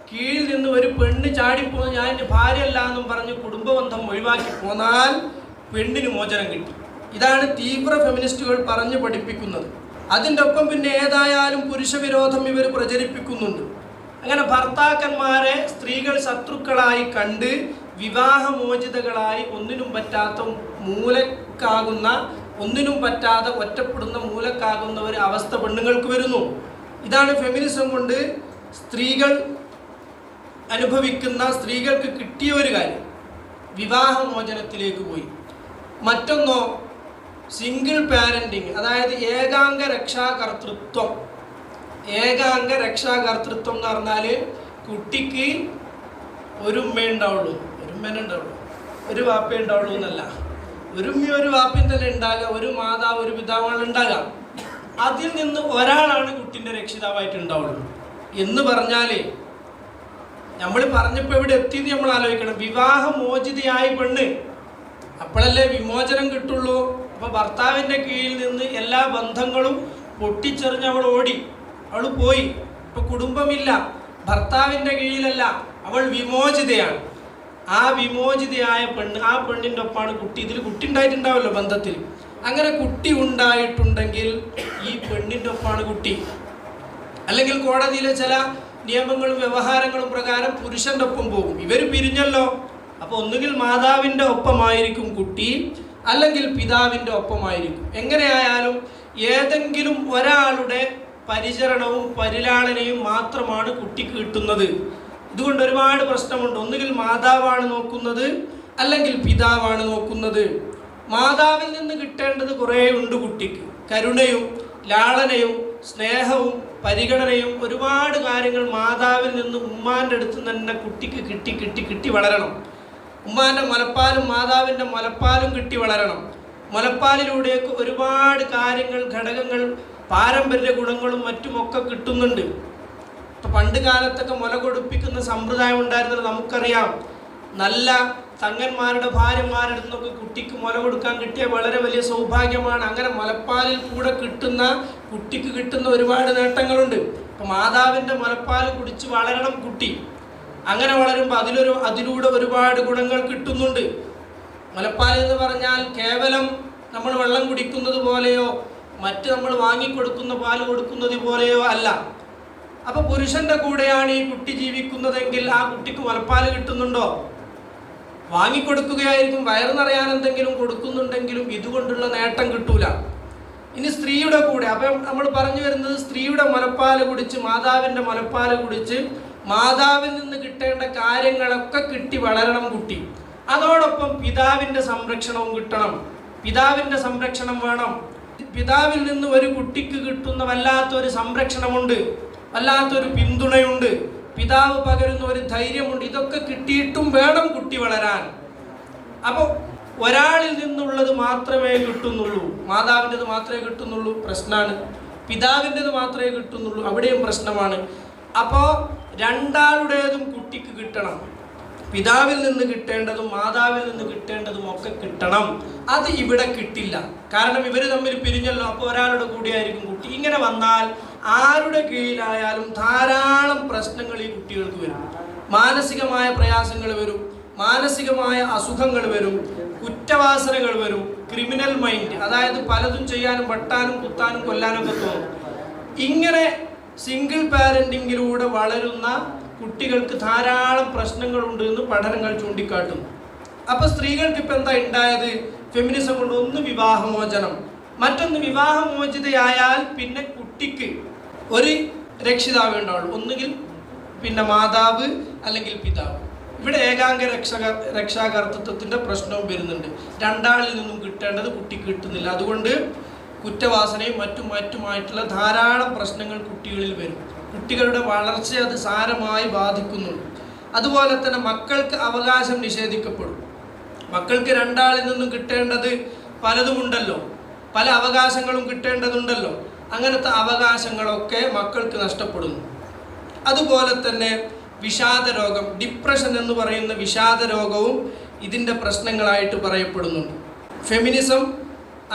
കീഴിൽ നിന്ന് ഒരു പെണ്ണ് ചാടിപ്പോന്ന് ഞാൻ എൻ്റെ ഭാര്യയല്ല എന്നും പറഞ്ഞ് കുടുംബബന്ധം ഒഴിവാക്കി പോന്നാൽ പെണ്ണിന് മോചനം കിട്ടി. ഇതാണ് തീവ്ര ഫെമിനിസ്റ്റുകൾ പറഞ്ഞു പഠിപ്പിക്കുന്നത്. അതിൻ്റെ ഒപ്പം പിന്നെ ഏതായാലും പുരുഷവിരോധം ഇവർ പ്രചരിപ്പിക്കുന്നുണ്ട്. അങ്ങനെ ഭർത്താക്കന്മാരെ സ്ത്രീകൾ ശത്രുക്കളായി കണ്ട് വിവാഹമോചിതകളായി ഒന്നിനും പറ്റാത്ത മൂലക്കാകുന്ന, ഒന്നിനും പറ്റാതെ ഒറ്റപ്പെടുന്ന മൂലക്കാകുന്ന ഒരു അവസ്ഥ പെണ്ണുങ്ങൾക്ക് വരുന്നു. ഇതാണ് ഫെമിനിസം കൊണ്ട് സ്ത്രീകൾ അനുഭവിക്കുന്ന, സ്ത്രീകൾക്ക് കിട്ടിയ ഒരു കാര്യം. വിവാഹമോചനത്തിലേക്ക് പോയി. മറ്റൊന്നോ സിംഗിൾ പാരന്റിങ്, അതായത് ഏകാംഗ രക്ഷാകർതൃത്വം. ഏകാംഗ രക്ഷാകർതൃത്വം എന്ന് പറഞ്ഞാൽ കുട്ടിക്ക് ഒരു ഉമ്മ ഉണ്ടാവുള്ളൂ, ഒരു ഉമ്മനെ ഉണ്ടാവുള്ളൂ, ഒരു വാപ്പ ഉണ്ടാവുള്ളൂ എന്നല്ല. ഒരു ഉമ്മയും ഒരു വാപ്പയും തന്നെ ഉണ്ടാകുക, ഒരു മാതാവ് ഒരു പിതാവാണ് ഉണ്ടാകാം. അതിൽ നിന്ന് ഒരാളാണ് കുട്ടിൻ്റെ രക്ഷിതാവായിട്ട് ഉണ്ടാവുള്ളൂ എന്ന് പറഞ്ഞാൽ, നമ്മൾ പറഞ്ഞപ്പോൾ ഇവിടെ എത്തിയെന്ന് നമ്മൾ ആലോചിക്കണം. വിവാഹമോചിതയായ പെണ്ണ്, അപ്പോഴല്ലേ വിമോചനം കിട്ടുള്ളൂ. അപ്പോൾ ഭർത്താവിൻ്റെ കീഴിൽ നിന്ന് എല്ലാ ബന്ധങ്ങളും പൊട്ടിച്ചെറിഞ്ഞ് അവൾ ഓടി, അവൾ പോയി. ഇപ്പോൾ കുടുംബമില്ല, ഭർത്താവിൻ്റെ കീഴിലല്ല, അവൾ വിമോചിതയാണ്. ആ വിമോചിതയായ പെണ്ണ്, ആ പെണ്ണിൻ്റെ ഒപ്പമാണ് കുട്ടി. ഇതിൽ കുട്ടി ഉണ്ടായിട്ടുണ്ടാവല്ലോ ബന്ധത്തിൽ. അങ്ങനെ കുട്ടി ഉണ്ടായിട്ടുണ്ടെങ്കിൽ ഈ പെണ്ണിൻ്റെ ഒപ്പമാണ് കുട്ടി. അല്ലെങ്കിൽ കോടതിയിലെ ചില നിയമങ്ങളും വ്യവഹാരങ്ങളും പ്രകാരം പുരുഷൻ്റെ ഒപ്പം പോകും. ഇവർ പിരിഞ്ഞല്ലോ, അപ്പോൾ ഒന്നുകിൽ മാതാവിൻ്റെ ഒപ്പമായിരിക്കും കുട്ടി, അല്ലെങ്കിൽ പിതാവിൻ്റെ ഒപ്പമായിരിക്കും. എങ്ങനെയായാലും ഏതെങ്കിലും ഒരാളുടെ പരിചരണവും പരിലാളനയും മാത്രമാണ് കുട്ടിക്ക് കിട്ടുന്നത്. ഇതുകൊണ്ട് ഒരുപാട് പ്രശ്നമുണ്ട്. ഒന്നുകിൽ മാതാവാണ് നോക്കുന്നത്, അല്ലെങ്കിൽ പിതാവാണ് നോക്കുന്നത്. മാതാവിൽ നിന്ന് കിട്ടേണ്ടത് കുറേ ഉണ്ട് കുട്ടിക്ക്. കരുണയും ലാളനയും സ്നേഹവും പരിഗണനയും ഒരുപാട് കാര്യങ്ങൾ മാതാവിൽ നിന്ന്, ഉമ്മാൻ്റെ അടുത്ത് തന്നെ കുട്ടിക്ക് കിട്ടി കിട്ടി കിട്ടി വളരണം. ഉമ്മാൻ്റെ മുലപ്പാലും മാതാവിൻ്റെ മുലപ്പാലും കിട്ടി വളരണം. മുലപ്പാലിലൂടെയൊക്കെ ഒരുപാട് കാര്യങ്ങൾ, ഘടകങ്ങൾ, പാരമ്പര്യ ഗുണങ്ങളും മറ്റുമൊക്കെ കിട്ടുന്നുണ്ട്. ഇപ്പം പണ്ട് കാലത്തൊക്കെ മുല കൊടുപ്പിക്കുന്ന സമ്പ്രദായം ഉണ്ടായിരുന്നത് നമുക്കറിയാം. നല്ല തങ്ങന്മാരുടെ ഭാര്യമാരുടെ നിന്നൊക്കെ കുട്ടിക്ക് മുല കൊടുക്കാൻ കിട്ടിയ വളരെ വലിയ സൗഭാഗ്യമാണ്. അങ്ങനെ മുലപ്പാലിൽ കൂടെ കിട്ടുന്ന, കുട്ടിക്ക് കിട്ടുന്ന ഒരുപാട് നേട്ടങ്ങളുണ്ട്. ഇപ്പം മാതാവിൻ്റെ മുലപ്പാൽ കുടിച്ച് വളരണം കുട്ടി. അങ്ങനെ വളരുമ്പോൾ അതിലൂടെ ഒരുപാട് ഗുണങ്ങൾ കിട്ടുന്നുണ്ട്. മുലപ്പാൽ എന്ന് പറഞ്ഞാൽ കേവലം നമ്മൾ വെള്ളം കുടിക്കുന്നത് പോലെയോ മറ്റ് നമ്മൾ വാങ്ങിക്കൊടുക്കുന്ന പാൽ കൊടുക്കുന്നത് പോലെയോ അല്ല. അപ്പോൾ പുരുഷൻ്റെ കൂടെയാണ് ഈ കുട്ടി ജീവിക്കുന്നതെങ്കിൽ ആ കുട്ടിക്ക് മുലപ്പാൽ കിട്ടുന്നുണ്ടോ? വാങ്ങിക്കൊടുക്കുകയായിരിക്കും. വയറ് നിറയാൻ എന്തെങ്കിലും കൊടുക്കുന്നുണ്ടെങ്കിലും ഇതുകൊണ്ടുള്ള നേട്ടം കിട്ടൂല. ഇനി സ്ത്രീയുടെ കൂടെ, അപ്പം നമ്മൾ പറഞ്ഞു വരുന്നത് സ്ത്രീയുടെ മുലപ്പാൽ കുടിച്ച്, മാതാവിൻ്റെ മുലപ്പാൽ കുടിച്ച് മാതാവിൽ നിന്ന് കിട്ടേണ്ട കാര്യങ്ങളൊക്കെ കിട്ടി വളരണം കുട്ടി. അതോടൊപ്പം പിതാവിൻ്റെ സംരക്ഷണവും കിട്ടണം. പിതാവിൻ്റെ സംരക്ഷണം വേണം. പിതാവിൽ നിന്ന് ഒരു കുട്ടിക്ക് കിട്ടുന്ന വല്ലാത്തൊരു സംരക്ഷണമുണ്ട്, വല്ലാത്തൊരു പിന്തുണയുണ്ട്, പിതാവ് പകരുന്ന ഒരു ധൈര്യമുണ്ട്. ഇതൊക്കെ കിട്ടിയിട്ടും വേണം കുട്ടി വളരാൻ. അപ്പോൾ ഒരാളിൽ നിന്നുള്ളത് മാത്രമേ കിട്ടുന്നുള്ളൂ, മാതാവിൻ്റെത് മാത്രമേ കിട്ടുന്നുള്ളൂ, പ്രശ്നമാണ്. പിതാവിൻ്റെത് മാത്രമേ കിട്ടുന്നുള്ളൂ, അവിടെയും പ്രശ്നമാണ്. അപ്പോൾ രണ്ടാളുടേതും കുട്ടിക്ക് കിട്ടണം. പിതാവിൽ നിന്ന് കിട്ടേണ്ടതും മാതാവിൽ നിന്ന് കിട്ടേണ്ടതും ഒക്കെ കിട്ടണം. അത് ഇവിടെ കിട്ടില്ല. കാരണം ഇവർ തമ്മിൽ പിരിഞ്ഞല്ലോ, അപ്പോൾ ഒരാളുടെ കൂടെയായിരിക്കും കുട്ടി. ഇങ്ങനെ വന്നാൽ ആരുടെ കീഴിലായാലും ധാരാളം പ്രശ്നങ്ങൾ ഈ കുട്ടികൾക്ക് വരും. മാനസികമായ പ്രയാസങ്ങൾ വരും, മാനസികമായ അസുഖങ്ങൾ വരും, കുറ്റവാസനകൾ വരും, ക്രിമിനൽ മൈൻഡ്, അതായത് പലതും ചെയ്യാനും വെട്ടാനും കുത്താനും കൊല്ലാനും ഒക്കെ തോന്നും. ഇങ്ങനെ സിംഗിൾ പാരന്റിങ്ങിലൂടെ വളരുന്ന കുട്ടികൾക്ക് ധാരാളം പ്രശ്നങ്ങളുണ്ട് എന്ന് പഠനങ്ങൾ ചൂണ്ടിക്കാട്ടുന്നു. അപ്പോൾ സ്ത്രീകൾക്ക് ഇപ്പം എന്താ ഉണ്ടായത്? ഫെമിനിസം കൊണ്ട് ഒന്ന് വിവാഹമോചനം, മറ്റൊന്ന് വിവാഹമോചിതയായാൽ പിന്നെ കുട്ടിക്ക് ഒരു രക്ഷിതാവ് ഉണ്ടാവുള്ളൂ, ഒന്നുകിൽ പിന്നെ മാതാവ് അല്ലെങ്കിൽ പിതാവ്. ഇവിടെ ഏകാംഗ രക്ഷാകർതൃത്വത്തിൻ്റെ പ്രശ്നവും വരുന്നുണ്ട്. രണ്ടാളിൽ നിന്നും കിട്ടേണ്ടത് കുട്ടിക്ക് കിട്ടുന്നില്ല. അതുകൊണ്ട് കുറ്റവാസനയും മറ്റുമായിട്ടുള്ള ധാരാളം പ്രശ്നങ്ങൾ കുട്ടികളിൽ വരും. കുട്ടികളുടെ വളർച്ചയെ അത് സാരമായി ബാധിക്കുന്നുണ്ട്. അതുപോലെ തന്നെ മക്കൾക്ക് അവകാശം നിഷേധിക്കപ്പെടും. മക്കൾക്ക് രണ്ടാളിൽ നിന്നും കിട്ടേണ്ടത് പലതുമുണ്ടല്ലോ, പല അവകാശങ്ങളും കിട്ടേണ്ടതുണ്ടല്ലോ. അങ്ങനത്തെ അവകാശങ്ങളൊക്കെ മക്കൾക്ക് നഷ്ടപ്പെടുന്നു. അതുപോലെ തന്നെ വിഷാദ രോഗം, ഡിപ്രഷൻ എന്ന് പറയുന്ന വിഷാദ രോഗവും ഇതിൻ്റെ പ്രശ്നങ്ങളായിട്ട് പറയപ്പെടുന്നുണ്ട്. ഫെമിനിസം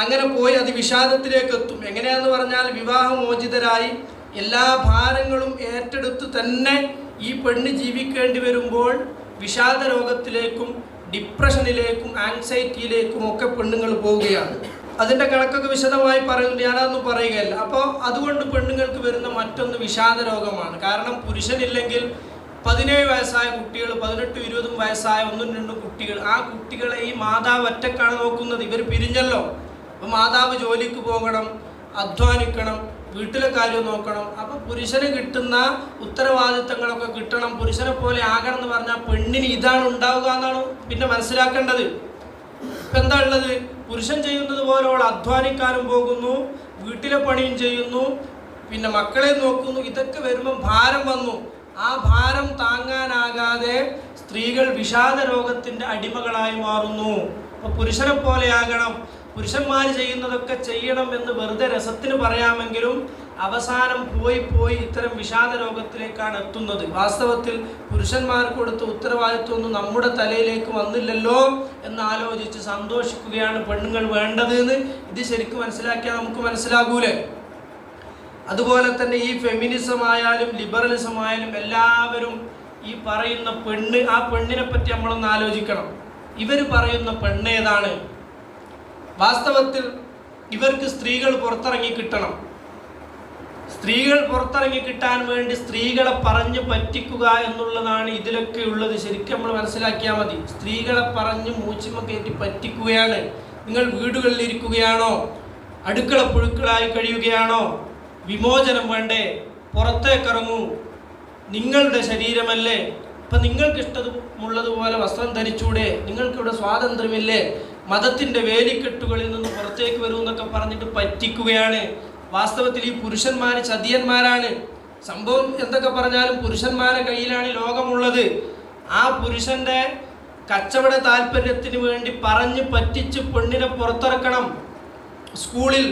അങ്ങനെ പോയി അത് വിഷാദത്തിലേക്ക് എത്തും. എങ്ങനെയാണെന്ന് പറഞ്ഞാൽ വിവാഹമോചിതരായി എല്ലാ ഭാരങ്ങളും ഏറ്റെടുത്ത് തന്നെ ഈ പെണ്ണ് ജീവിക്കേണ്ടി വരുമ്പോൾ വിഷാദ രോഗത്തിലേക്കും ഡിപ്രഷനിലേക്കും ആങ്സൈറ്റിയിലേക്കും ഒക്കെ പെണ്ണുങ്ങൾ പോവുകയാണ്. അതിൻ്റെ കണക്കൊക്കെ വിശദമായി പറയുന്നുണ്ട്, ഞാനതൊന്നും പറയുകയല്ല. അപ്പോൾ അതുകൊണ്ട് പെണ്ണുങ്ങൾക്ക് വരുന്ന മറ്റൊന്ന് വിഷാദ രോഗമാണ്. കാരണം പുരുഷനില്ലെങ്കിൽ 17 വയസ്സായ കുട്ടികൾ, 18, 20 വയസ്സായ 1, 2 കുട്ടികൾ. ആ കുട്ടികളെ ഈ മാതാവ് ഒറ്റക്കാണ് നോക്കുന്നത്. ഇവർ പിരിഞ്ഞല്ലോ. അപ്പം മാതാവ് ജോലിക്ക് പോകണം, അധ്വാനിക്കണം, വീട്ടിലെ കാര്യം നോക്കണം. അപ്പം പുരുഷന് കിട്ടുന്ന ഉത്തരവാദിത്തങ്ങളൊക്കെ കിട്ടണം. പുരുഷനെ പോലെ ആകണം എന്ന് പറഞ്ഞാൽ പെണ്ണിന് ഇതാണ് ഉണ്ടാവുക എന്നാണ് പിന്നെ മനസ്സിലാക്കേണ്ടത്. ഇപ്പം എന്താ ഉള്ളത്? പുരുഷൻ ചെയ്യുന്നത് പോലെ അവൾ അധ്വാനിക്കാനും പോകുന്നു, വീട്ടിലെ പണിയും ചെയ്യുന്നു, പിന്നെ മക്കളെ നോക്കുന്നു. ഇതൊക്കെ വരുമ്പം ഭാരം വന്നു. ആ ഭാരം താങ്ങാനാകാതെ സ്ത്രീകൾ വിഷാദ രോഗത്തിൻ്റെ അടിമകളായി മാറുന്നു. അപ്പോൾ പുരുഷനെ പോലെയാകണം, പുരുഷന്മാർ ചെയ്യുന്നതൊക്കെ ചെയ്യണം എന്ന് വെറുതെ രസത്തിന് പറയാമെങ്കിലും അവസാനം പോയി ഇത്തരം വിഷാദ രോഗത്തിലേക്കാണ് എത്തുന്നത്. വാസ്തവത്തിൽ പുരുഷന്മാർക്ക് കൊടുത്ത ഉത്തരവാദിത്വമൊന്നും നമ്മുടെ തലയിലേക്ക് വന്നില്ലല്ലോ എന്നാലോചിച്ച് സന്തോഷിക്കുകയാണ് പെണ്ണുങ്ങൾ വേണ്ടത് എന്ന്. ഇത് ശരിക്കും മനസ്സിലാക്കിയാൽ നമുക്ക് മനസ്സിലാകൂലേ? അതുപോലെ തന്നെ ഈ ഫെമിനിസം ആയാലും ലിബറലിസം ആയാലും എല്ലാവരും ഈ പറയുന്ന പെണ്ണ്, ആ പെണ്ണിനെ പറ്റി നമ്മളൊന്ന് ആലോചിക്കണം. ഇവർ പറയുന്ന പെണ്ണ് ഏതാണ്? വാസ്തവത്തിൽ ഇവർക്ക് സ്ത്രീകൾ പുറത്തിറങ്ങി കിട്ടണം. സ്ത്രീകൾ പുറത്തിറങ്ങി കിട്ടാൻ വേണ്ടി സ്ത്രീകളെ പറഞ്ഞു പറ്റിക്കുക എന്നുള്ളതാണ് ഇതിലൊക്കെ ഉള്ളത്. ശരിക്കും നമ്മൾ മനസ്സിലാക്കിയാൽ മതി. സ്ത്രീകളെ പറഞ്ഞ് മൂച്ചിമ കയറ്റി പറ്റിക്കുകയാണ്. നിങ്ങൾ വീടുകളിൽ ഇരിക്കുകയാണോ? അടുക്കള പുഴുക്കളായി കഴിയുകയാണോ? വിമോചനം വേണ്ടേ? പുറത്തേക്കിറങ്ങൂ, നിങ്ങളുടെ ശരീരമല്ലേ, ഇപ്പം നിങ്ങൾക്ക് ഇഷ്ടമുള്ളതുപോലെ വസ്ത്രം ധരിച്ചൂടെ, നിങ്ങൾക്കിവിടെ സ്വാതന്ത്ര്യമില്ലേ, മതത്തിൻ്റെ വേലിക്കെട്ടുകളിൽ നിന്ന് പുറത്തേക്ക് വരൂ എന്നൊക്കെ പറഞ്ഞിട്ട് പറ്റിക്കുകയാണ്. വാസ്തവത്തിൽ ഈ പുരുഷന്മാർ ചതിയന്മാരാണ്. സംഭവം എന്തൊക്കെ പറഞ്ഞാലും പുരുഷന്മാരുടെ കയ്യിലാണ് ലോകമുള്ളത്. ആ പുരുഷൻ്റെ കച്ചവട താല്പര്യത്തിന് വേണ്ടി പറഞ്ഞ് പറ്റിച്ച് പെണ്ണിനെ പുറത്തിറക്കണം. സ്കൂളിൽ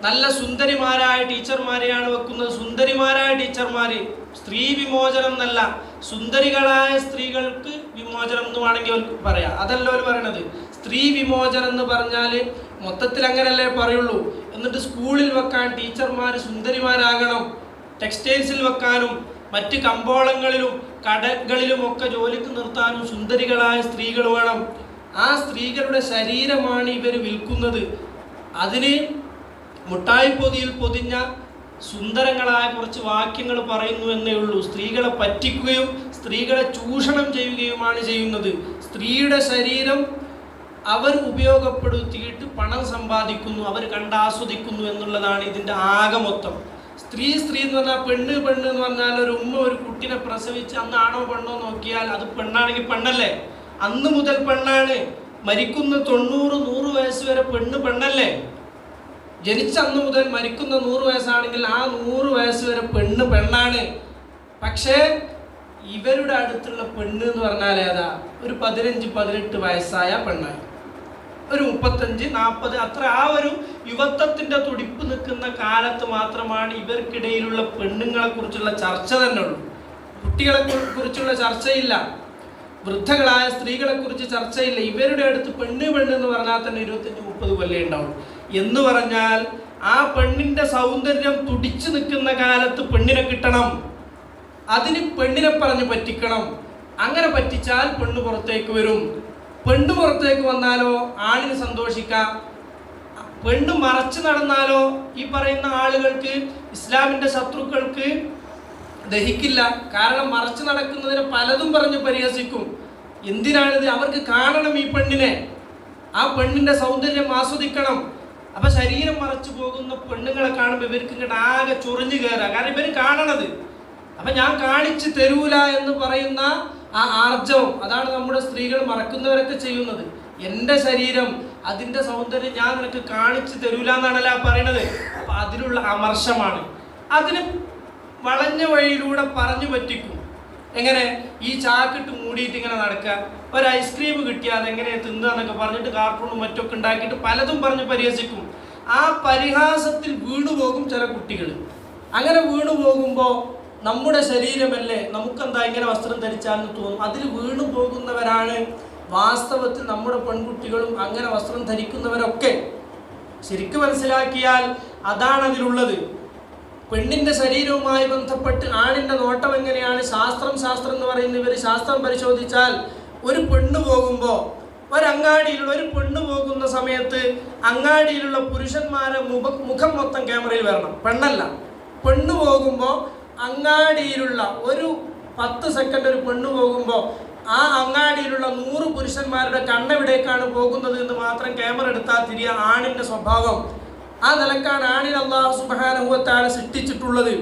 നല്ല സുന്ദരിമാരായ ടീച്ചർമാരെയാണ് വെക്കുന്നത്. സുന്ദരിമാരായ ടീച്ചർമാർ. സ്ത്രീ വിമോചനം എന്നല്ല, സുന്ദരികളായ സ്ത്രീകൾക്ക് വിമോചനം എന്ന് വേണമെങ്കിൽ അവർക്ക് പറയാം. അതല്ല അവർ പറയണത്. സ്ത്രീ വിമോചനം എന്ന് പറഞ്ഞാൽ മൊത്തത്തിൽ അങ്ങനെയല്ലേ പറയുള്ളൂ. എന്നിട്ട് സ്കൂളിൽ വെക്കാൻ ടീച്ചർമാർ സുന്ദരിമാരാകണം. ടെക്സ്റ്റൈൽസിൽ വെക്കാനും മറ്റ് കമ്പോളങ്ങളിലും കടകളിലുമൊക്കെ ജോലിക്ക് നിർത്താനും സുന്ദരികളായ സ്ത്രീകൾ വേണം. ആ സ്ത്രീകളുടെ ശരീരമാണ് ഇവർ വിൽക്കുന്നത്. അതിന് മുട്ടായിപ്പൊതിയിൽ പൊതിഞ്ഞ സുന്ദരങ്ങളായ കുറച്ച് വാക്യങ്ങൾ പറയുന്നു എന്നേ ഉള്ളൂ. സ്ത്രീകളെ പറ്റിക്കുകയും സ്ത്രീകളെ ചൂഷണം ചെയ്യുകയുമാണ് ചെയ്യുന്നത്. സ്ത്രീയുടെ ശരീരം അവർ ഉപയോഗപ്പെടുത്തിയിട്ട് പണം സമ്പാദിക്കുന്നു, അവർ കണ്ടാസ്വദിക്കുന്നു എന്നുള്ളതാണ് ഇതിൻ്റെ ആകെ മൊത്തം. സ്ത്രീ എന്ന് പറഞ്ഞാൽ പെണ്ണ് എന്ന് പറഞ്ഞാൽ ഒരു ഉമ്മ ഒരു കുട്ടിനെ പ്രസവിച്ച് അന്ന് ആണോ പെണ്ണോ നോക്കിയാൽ അത് പെണ്ണാണെങ്കിൽ പെണ്ണല്ലേ? അന്ന് മുതൽ പെണ്ണാണ്. മരിക്കുന്ന 90-100 വയസ്സ് വരെ പെണ്ണല്ലേ? ജനിച്ച അന്ന് മുതൽ മരിക്കുന്ന 100 വയസ്സാണെങ്കിൽ ആ 100 വയസ്സ് വരെ പെണ്ണാണ്. പക്ഷേ ഇവരുടെ അടുത്തുള്ള പെണ്ണ് എന്ന് പറഞ്ഞാൽ ഏതാ? ഒരു 15-18 വയസ്സായ പെണ്ണായി, ഒരു 35-40 അത്ര ആ ഒരു യുവത്വത്തിൻ്റെ തുടിപ്പ് നിൽക്കുന്ന കാലത്ത് മാത്രമാണ് ഇവർക്കിടയിലുള്ള പെണ്ണുങ്ങളെ കുറിച്ചുള്ള ചർച്ച തന്നെ ഉള്ളൂ. കുട്ടികളെ കുറിച്ചുള്ള ചർച്ചയില്ല, വൃദ്ധകളായ സ്ത്രീകളെ കുറിച്ച് ചർച്ചയില്ല. ഇവരുടെ അടുത്ത് പെണ്ണ് എന്ന് പറഞ്ഞാൽ തന്നെ 25-30 കൊല്ലം ഉണ്ടാവും. എന്ന് പറഞ്ഞാൽ ആ പെണ്ണിൻ്റെ സൗന്ദര്യം തുടിച്ചു നിൽക്കുന്ന കാലത്ത് പെണ്ണിനെ കിട്ടണം. അതിന് പെണ്ണിനെ പറഞ്ഞ് പറ്റിക്കണം. അങ്ങനെ പറ്റിച്ചാൽ പെണ്ണ് പുറത്തേക്ക് വരും. പെണ്ണ് പുറത്തേക്ക് വന്നാലോ ആണിന് സന്തോഷിക്കാം. പെണ്ണ് മറച്ചു നടന്നാലോ ഈ പറയുന്ന ആളുകൾക്ക്, ഇസ്ലാമിൻ്റെ ശത്രുക്കൾക്ക് ദഹിക്കില്ല. കാരണം മറച്ചു നടക്കുന്നതിന് പലതും പറഞ്ഞ് പരിഹസിക്കും. എന്തിനാണിത്? അവർക്ക് കാണണം ഈ പെണ്ണിനെ, ആ പെണ്ണിൻ്റെ സൗന്ദര്യം ആസ്വദിക്കണം. അപ്പം ശരീരം മറച്ചു പോകുന്ന പെണ്ണുങ്ങളെ കാണുമ്പോൾ ഇവർക്ക് ഇങ്ങോട്ട് ആകെ ചൊറിഞ്ഞു കയറുക. കാരണം ഇവർ കാണണത്. അപ്പം ഞാൻ കാണിച്ചു തരൂല എന്ന് പറയുന്ന ആ ആർജവം, അതാണ് നമ്മുടെ സ്ത്രീകൾ മറക്കുന്നവരൊക്കെ ചെയ്യുന്നത്. എൻ്റെ ശരീരം, അതിൻ്റെ സൗന്ദര്യം ഞാൻ നിനക്ക് കാണിച്ചു തരൂല എന്നാണല്ലോ പറയണത്. അപ്പം അതിലുള്ള അമർഷമാണ്. അതിന് വളഞ്ഞ വഴിയിലൂടെ പറഞ്ഞു പറ്റിക്കും. എങ്ങനെ? ഈ ചാക്കിട്ട് മൂടിയിട്ട് ഇങ്ങനെ നടക്കുക, ഒരു ഐസ്ക്രീം കിട്ടിയാൽ അതെങ്ങനെയാണ് തിന്നുക എന്നൊക്കെ പറഞ്ഞിട്ട് കാർട്ടൂണും മറ്റൊക്കെ ഉണ്ടാക്കിയിട്ട് പലതും പറഞ്ഞ് പരിഹസിക്കും. ആ പരിഹാസത്തിൽ വീണുപോകും ചില കുട്ടികൾ. അങ്ങനെ വീണു പോകുമ്പോൾ നമ്മുടെ ശരീരമല്ലേ, നമുക്കെന്താ ഇങ്ങനെ വസ്ത്രം ധരിച്ചാലെന്ന് തോന്നും. അതിൽ വീണു പോകുന്നവരാണ് വാസ്തവത്തിൽ നമ്മുടെ പെൺകുട്ടികളും അങ്ങനെ വസ്ത്രം ധരിക്കുന്നവരൊക്കെ. ശരിക്കും മനസ്സിലാക്കിയാൽ അതാണ് അതിലുള്ളത്. പെണ്ണിൻ്റെ ശരീരവുമായി ബന്ധപ്പെട്ട് ആണിൻ്റെ നോട്ടം എങ്ങനെയാണ്? ശാസ്ത്രം എന്ന് പറയുന്നവർ ശാസ്ത്രം പരിശോധിച്ചാൽ ഒരു പെണ്ണ് പോകുമ്പോൾ, ഒരങ്ങാടിയിലുള്ള ഒരു പെണ്ണ് പോകുന്ന സമയത്ത് അങ്ങാടിയിലുള്ള പുരുഷന്മാരെ മുഖം മൊത്തം ക്യാമറയിൽ വരണം. പെണ്ണല്ല. പെണ്ണ് പോകുമ്പോൾ അങ്ങാടിയിലുള്ള ഒരു 10 സെക്കൻഡ് ഒരു പെണ്ണ് പോകുമ്പോൾ ആ അങ്ങാടിയിലുള്ള 100 പുരുഷന്മാരുടെ കണ്ണെവിടേക്കാണ് പോകുന്നത് എന്ന് മാത്രം ക്യാമറ എടുത്താൽ തിരിയ ആണിൻ്റെ സ്വഭാവം. ആ നിലക്കാണ് ആണിനെ അല്ലാഹു സുബ്ഹാനഹു വ തആല സൃഷ്ടിച്ചിട്ടുള്ളത്.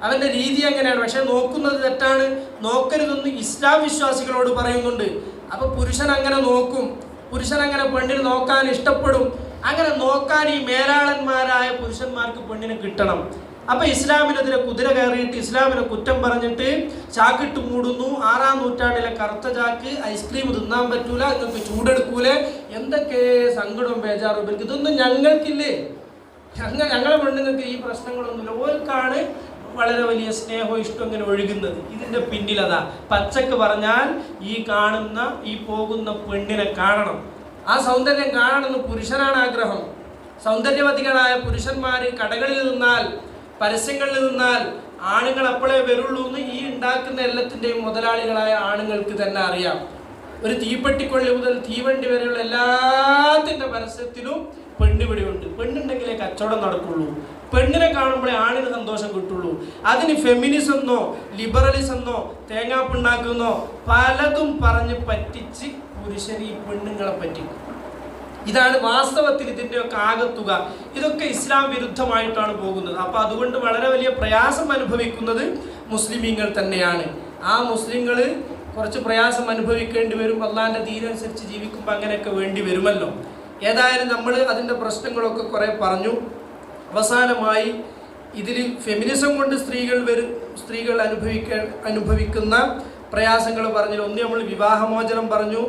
അവൻ്റെ രീതി അങ്ങനെയാണ്. പക്ഷെ നോക്കുന്നത് തെറ്റാണ്, നോക്കരുതെന്ന് ഇസ്ലാം വിശ്വാസികളോട് പറയുന്നുണ്ട്. അപ്പോൾ പുരുഷൻ അങ്ങനെ നോക്കും, പുരുഷൻ അങ്ങനെ പെണ്ണിന് നോക്കാൻ ഇഷ്ടപ്പെടും. അങ്ങനെ നോക്കാൻ ഈ മേലാളന്മാരായ പുരുഷന്മാർക്ക് പെണ്ണിനെ കിട്ടണം. അപ്പോൾ ഇസ്ലാമിനെതിരെ കുതിര കയറിയിട്ട് ഇസ്ലാമിനെ കുറ്റം പറഞ്ഞിട്ട് ചാക്കിട്ട് മൂടുന്നു. 6-ാം നൂറ്റാണ്ടിലെ കറുത്ത ചാക്ക്, ഐസ്ക്രീം തിന്നാൻ പറ്റൂല, നിങ്ങൾക്ക് ചൂടെടുക്കൂലേ, എന്തൊക്കെ സങ്കടവും ബേജാറും ഇവർക്ക്. ഇതൊന്നും ഞങ്ങൾക്കില്ലേ? ഞങ്ങളെ പെണ്ണുങ്ങൾക്ക് ഈ പ്രശ്നങ്ങളൊന്നുമില്ല. ഓർക്കാണ് വളരെ വലിയ സ്നേഹവും ഇഷ്ടം ഇങ്ങനെ ഒഴുകുന്നത്. ഇതിൻ്റെ പിന്നിലതാ പച്ചക്ക് പറഞ്ഞാൽ ഈ കാണുന്ന ഈ പോകുന്ന പെണ്ണിനെ കാണണം, ആ സൗന്ദര്യം കാണണമെന്ന് പുരുഷനാണ് ആഗ്രഹം. സൗന്ദര്യവതികളായ പുരുഷന്മാർ കടകളിൽ നിന്നാൽ, പരസ്യങ്ങളിൽ നിന്നാൽ ആണുങ്ങൾ അപ്പോഴേ വരുള്ളൂ എന്ന് ഈ ഉണ്ടാക്കുന്ന എല്ലാത്തിൻ്റെയും മുതലാളികളായ ആണുങ്ങൾക്ക് തന്നെ അറിയാം. ഒരു തീപ്പെട്ടിക്കൊള്ളി മുതൽ തീവണ്ടി വരെയുള്ള എല്ലാത്തിൻ്റെ പരസ്യത്തിലും പെണ്ണുപിടിയുണ്ട്. പെണ്ണുണ്ടെങ്കിലേ കച്ചവടം നടക്കുള്ളൂ. പെണ്ണിനെ കാണുമ്പോഴേ ആണിന് സന്തോഷം കിട്ടുള്ളൂ. അതിന് ഫെമിനിസമെന്നോ ലിബറലിസമെന്നോ തേങ്ങാപ്പിണ്ണാക്കുന്നോ പലതും പറഞ്ഞ് പറ്റിച്ച് പുരുഷൻ ഈ പെണ്ണുങ്ങളെ പറ്റിക്കും. ഇതാണ് വാസ്തവത്തിൽ ഇതിൻ്റെയൊക്കെ ആകത്തുക. ഇതൊക്കെ ഇസ്ലാം വിരുദ്ധമായിട്ടാണ് പോകുന്നത്. അപ്പോൾ അതുകൊണ്ട് വളരെ വലിയ പ്രയാസം അനുഭവിക്കുന്നത് മുസ്ലിമീങ്ങൾ തന്നെയാണ്. ആ മുസ്ലിങ്ങൾ കുറച്ച് പ്രയാസം അനുഭവിക്കേണ്ടി വരും. അള്ളാഹിൻ്റെ ദീനനുസരിച്ച് ജീവിക്കുമ്പോൾ അങ്ങനെയൊക്കെ വേണ്ടി വരുമല്ലോ. ഏതായാലും നമ്മൾ അതിൻ്റെ പ്രശ്നങ്ങളൊക്കെ കുറേ പറഞ്ഞു. അവസാനമായി ഇതിൽ ഫെമിനിസം കൊണ്ട് സ്ത്രീകൾ അനുഭവിക്കുന്ന പ്രയാസങ്ങൾ പറഞ്ഞതിൽ ഒന്ന് നമ്മൾ വിവാഹമോചനം പറഞ്ഞു,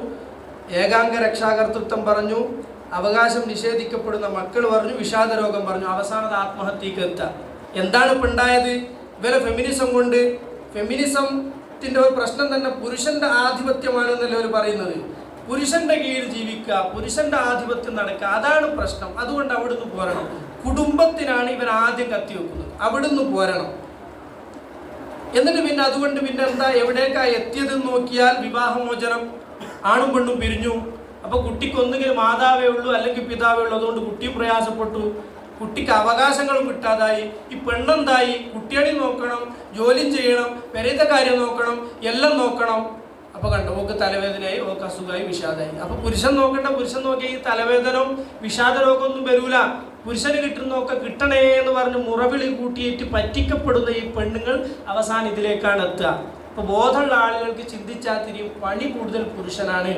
ഏകാംഗ രക്ഷാകർതൃത്വം പറഞ്ഞു, അവകാശം നിഷേധിക്കപ്പെടുന്ന മക്കൾ പറഞ്ഞു, വിഷാദ രോഗം പറഞ്ഞു, അവസാനത് ആത്മഹത്യക്ക് എത്തുക. എന്താണ് ഇപ്പം ഉണ്ടായത്? ഇവരെ ഫെമിനിസം കൊണ്ട്, ഫെമിനിസത്തിൻ്റെ ഒരു പ്രശ്നം തന്നെ പുരുഷൻ്റെ ആധിപത്യമാണെന്നല്ലേ അവർ പറയുന്നത്. പുരുഷൻ്റെ കീഴിൽ ജീവിക്കുക, പുരുഷൻ്റെ ആധിപത്യം നടക്കുക, അതാണ് പ്രശ്നം. അതുകൊണ്ട് അവിടുന്ന് പോരണം. കുടുംബത്തിനാണ് ഇവർ ആദ്യം കത്തിവെക്കുന്നത്, അവിടുന്ന് പോരണം. എന്നിട്ട് പിന്നെ അതുകൊണ്ട് പിന്നെ എന്താ എവിടേക്കാണ് എത്തിയതെന്ന് നോക്കിയാൽ വിവാഹമോചനം, ആണും പെണ്ണും പിരിഞ്ഞു. അപ്പോൾ കുട്ടിക്ക് ഒന്നുകിൽ മാതാവേ ഉള്ളൂ അല്ലെങ്കിൽ പിതാവേ ഉള്ളൂ. അതുകൊണ്ട് കുട്ടിയും പ്രയാസപ്പെട്ടു, കുട്ടിക്ക് അവകാശങ്ങളും കിട്ടാതായി. ഈ പെണ്ണെന്തായി? കുട്ടികളെ നോക്കണം, ജോലിയും ചെയ്യണം, പെരയത്തെ കാര്യം നോക്കണം, എല്ലാം നോക്കണം. അപ്പോൾ കണ്ടു, ഓക്ക് തലവേദനയായി, ഓക്ക് അസുഖമായി, വിഷാദമായി. അപ്പോൾ പുരുഷൻ നോക്കേണ്ട, പുരുഷൻ നോക്കിയാൽ ഈ തലവേദനവും വിഷാദ രോഗമൊന്നും വരൂല. പുരുഷന് കിട്ടുന്നതൊക്കെ കിട്ടണേ എന്ന് പറഞ്ഞ് മുറവിളി കൂട്ടിയിട്ട് പറ്റിക്കപ്പെടുന്ന ഈ പെണ്ണുങ്ങൾ അവസാനം ഇതിലേക്കാണ് എത്തുക. അപ്പോൾ ബോധമുള്ള ആളുകൾക്ക് ചിന്തിച്ചാൽ തിരിയും, പണി കൂടുതൽ പുരുഷനാണ്.